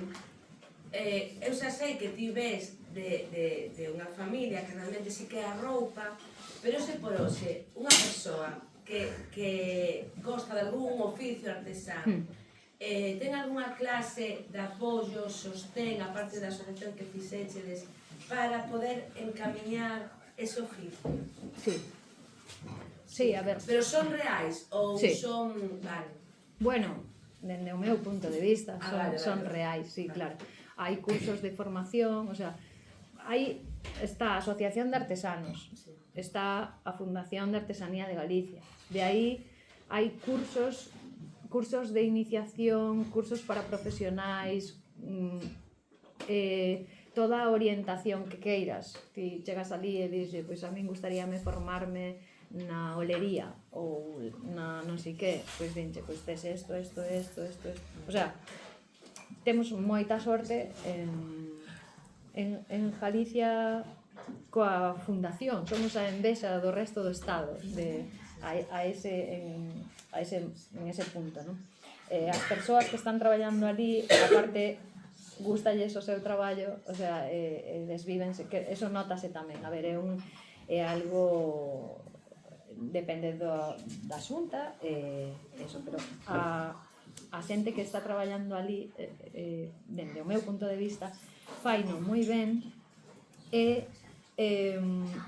xa sei que ti ves de unha familia que realmente sí que é a roupa, pero se por hoxe unha persoa que gosta de algún oficio artesán, ten algunha clase de apoio, sostén, aparte da asociación que fixéchedes, para poder encamiñar ese oficio? sí. Sí, a ver, Pero son reais ou Sí. son... Vale. bueno, dende o meu punto de vista, Vale, son vale. reais, sí, Vale. claro. Hai cursos de formación, o sea, está a Asociación de Artesanos, está a Fundación de Artesanía de Galicia. De aí hai cursos de iniciación, cursos para profesionais, toda a orientación que queiras. Ti chegas ali e dices, pois a min gustaríame formarme na olería ou na non sei que, pois dinche, pois tes isto. O sea, temos moita sorte en Galicia coa fundación, somos a envexa do resto do estado en ese punto, non? As persoas que están traballando ali, aparte gustalles o seu traballo, o sea, desvívense, que eso notase tamén. A ver, é algo depende da xunta, eso, pero a xente que está traballando ali, dende o meu punto de vista, faino moi ben e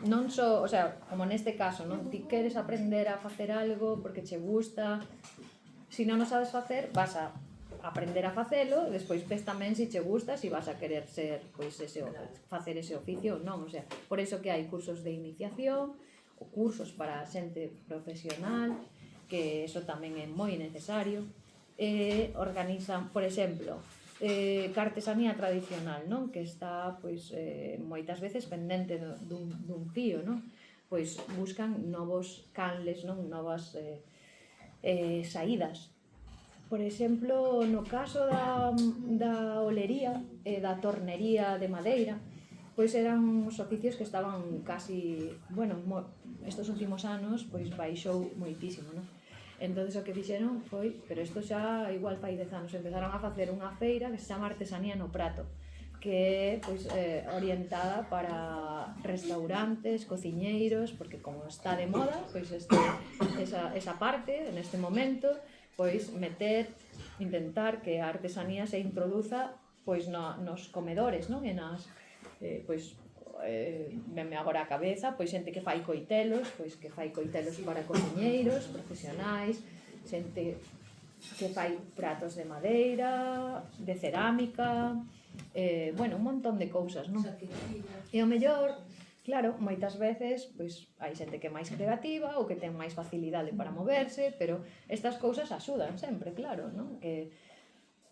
non só, o sea, como neste caso, non ti queres aprender a facer algo porque che gusta, se non o sabes facer, vas a aprender a facelo, despois ves tamén se che gusta, se vas a querer ser, pois, facer ese oficio ou non, o sea, por iso que hai cursos de iniciación, ou cursos para xente profesional, que eso tamén é moi necesario, organizan, por exemplo, que artesanía tradicional, non? Que está, pois, moitas veces pendente dun fío, non? Pois buscan novos canles, non? Novas saídas. Por exemplo, no caso da olería e da tornería de madeira, pois eran os oficios que estaban casi, bueno, estes últimos anos, pois baixou moitísimo, non? Entonces o que fixeron foi, pero isto xa igual fai 10 anos, empezaron a facer unha feira que se chama Artesanía no Prato, que é pois, orientada para restaurantes, cociñeiros, porque como está de moda, pois esa parte, neste momento, pois intentar que a artesanía se introduza pois nos comedores, non? E nas, pois, venme agora a cabeza, pois xente que fai coitelos, pois que fai coitelos para cociñeiros profesionais, xente que fai pratos de madeira, de cerámica, bueno, un montón de cousas, non? E o mellor, claro, moitas veces, pois hai xente que é máis creativa ou que ten máis facilidade para moverse, pero estas cousas axudan sempre, claro, non?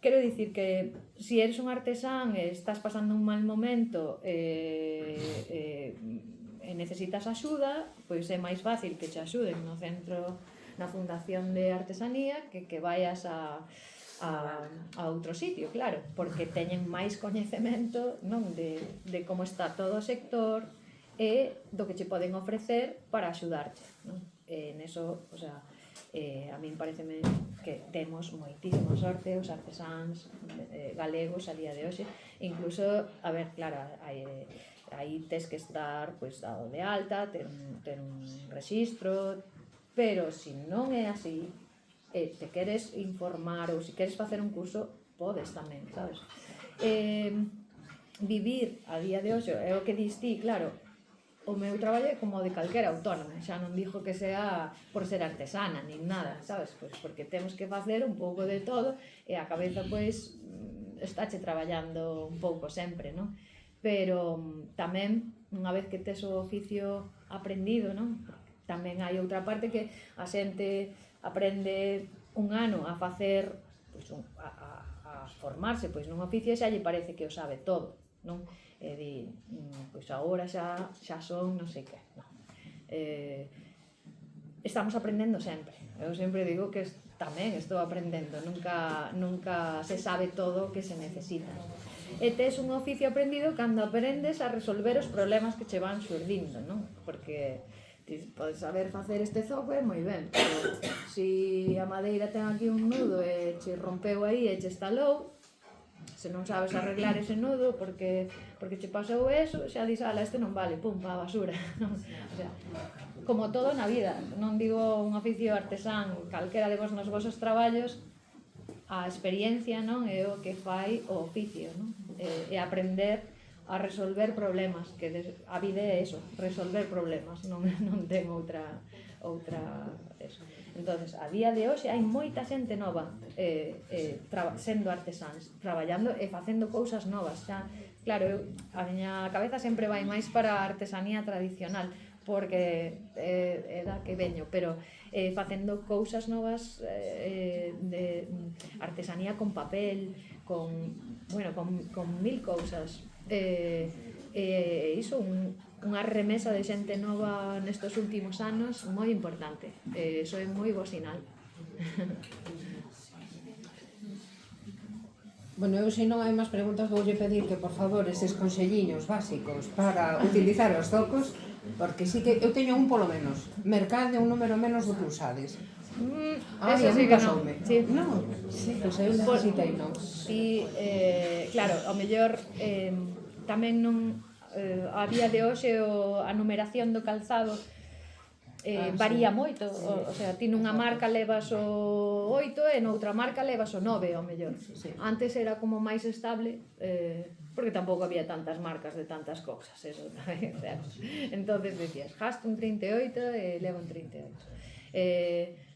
Quero dicir que se eres un artesán e estás pasando un mal momento e necesitas axuda, pois é máis fácil que che axuden no centro, na Fundación de Artesanía, que vayas a outro sitio, claro, porque teñen máis coñecemento, non, de como está todo o sector e do que che poden ofrecer para axudarte, non? Neso, o sea, a min pareceme que temos moitísima sorte os artesáns galegos a día de hoxe, incluso, a ver, claro, aí tes que estar pois dado de alta, ter un rexistro, pero se non é así, te queres informar ou se queres facer un curso, podes tamén, sabes? vivir a día de hoxe, é o que dis ti, claro, o meu traballo é como o de calquera autónomo, xa non dixo que sea por ser artesana, nin nada, sabes? Pois porque temos que facer un pouco de todo e a cabeza, pois, estáche traballando un pouco sempre, non? Pero tamén, unha vez que tes o oficio aprendido, non? Tamén hai outra parte que a xente aprende un ano a facer, pois, a formarse pois nun oficio e xa lle parece que o sabe todo, non? E di, pois agora xa son non sei que, non. Estamos aprendendo sempre. Eu sempre digo que tamén estou aprendendo, nunca se sabe todo o que se necesita. E tes un oficio aprendido cando aprendes a resolver os problemas que che van xurdindo, non? Porque ti podes saber facer este zoco e moi ben, pero se a madeira ten aquí un nudo e che rompeu aí e che estalou, se non sabes arreglar ese nudo porque che pasou eso, xa dis, ala, este non vale, pum, pa a basura. O sea, como todo na vida, non digo un oficio artesán, calquera de vos nos vosos traballos, a experiencia, non, é o que fai o oficio, non? E aprender a resolver problemas, que a vida é eso, resolver problemas, non ten outra eso. Entonces, a día de hoxe hai moita xente nova sendo artesáns, traballando e facendo cousas novas. Xa, claro, a miña cabeza sempre vai máis para a artesanía tradicional, porque é da que veño, pero facendo cousas novas de artesanía con papel, con mil cousas. Iso, unha remesa de xente nova nestos últimos anos moi importante. Iso é moi bo sinal. Bueno, eu se non hai máis preguntas voulle pedir que por favor eses conselliños básicos para utilizar os zocos, porque sí que eu teño un polo menos, mercade un número menos do que usades. Eso sí que non. Non, sí, pois eu necesitei non. Sí, claro, ao mellor tamén non a día de hoxe a numeración do calzado varía moito, o sea, ti nunha marca levas o 8 e noutra marca levas o 9 ao mellor. Antes era como máis estable, porque tampouco había tantas marcas de tantas cousas, eso tamén é certo. Entonces decías, gasto un 38 e levo un 38.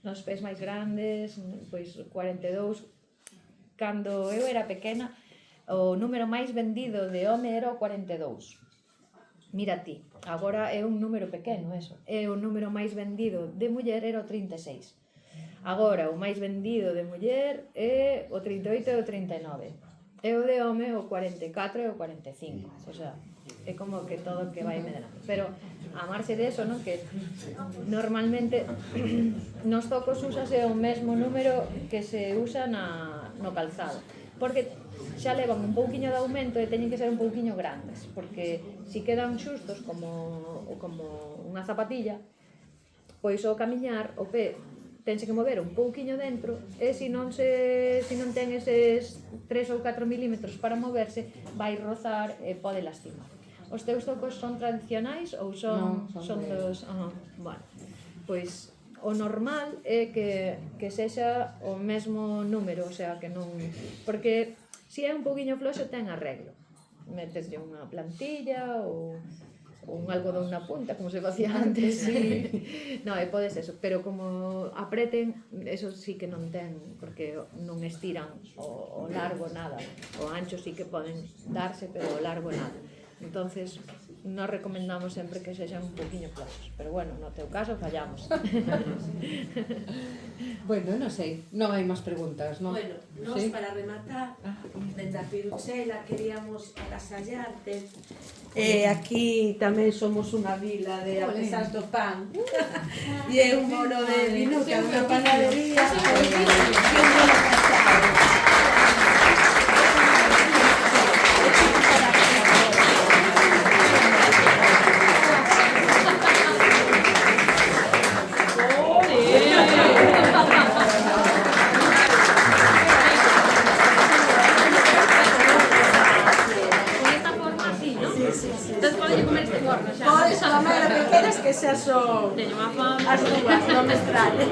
Nos pés máis grandes, pois 42, cando eu era pequena, o número máis vendido de home era o 42. Mira ti, agora é un número pequeno, eso. E o número máis vendido de muller era o 36. Agora, o máis vendido de muller é o 38 e o 39. E o de home o 44 e o 45. O sea, é como que todo que vai medrando. Pero, a marxe de eso, non? Que normalmente nos zocos úsase o mesmo número que se usa no calzado. Porque xa levan un pouquiño de aumento e teñen que ser un pouquiño grandes, porque se quedan xustos como unha zapatilla, pois ao camiñar o pé tense que mover un pouquiño dentro e se non ten eses 3 ou 4 milímetros para moverse, vai rozar e pode lastimar. Os teus zocos son tradicionais ou son dos... Bueno, pois o normal é que sexa o mesmo número, o sea, que non... Porque se é un pouquiño floxo ten arreglo. Meteslle unha plantilla ou un algodón na punta, como se facía antes. Non, podes eso, pero como apreten, eso sí que non ten, porque non estiran o largo nada. O ancho sí que poden darse, pero o largo nada. Entonces, nos recomendamos sempre que sexan un poquinho floxos, pero bueno, no teu caso fallamos. Bueno, non sei, non hai máis preguntas, non? Bueno, nos para rematar, dende a Piruxela queríamos agasallarte. Aquí tamén somos unha vila de artesáns do pan. E é un mono de Vinuca, unha panadería. Podes, a la maioría que queres que xa son as dúas, non me extraña.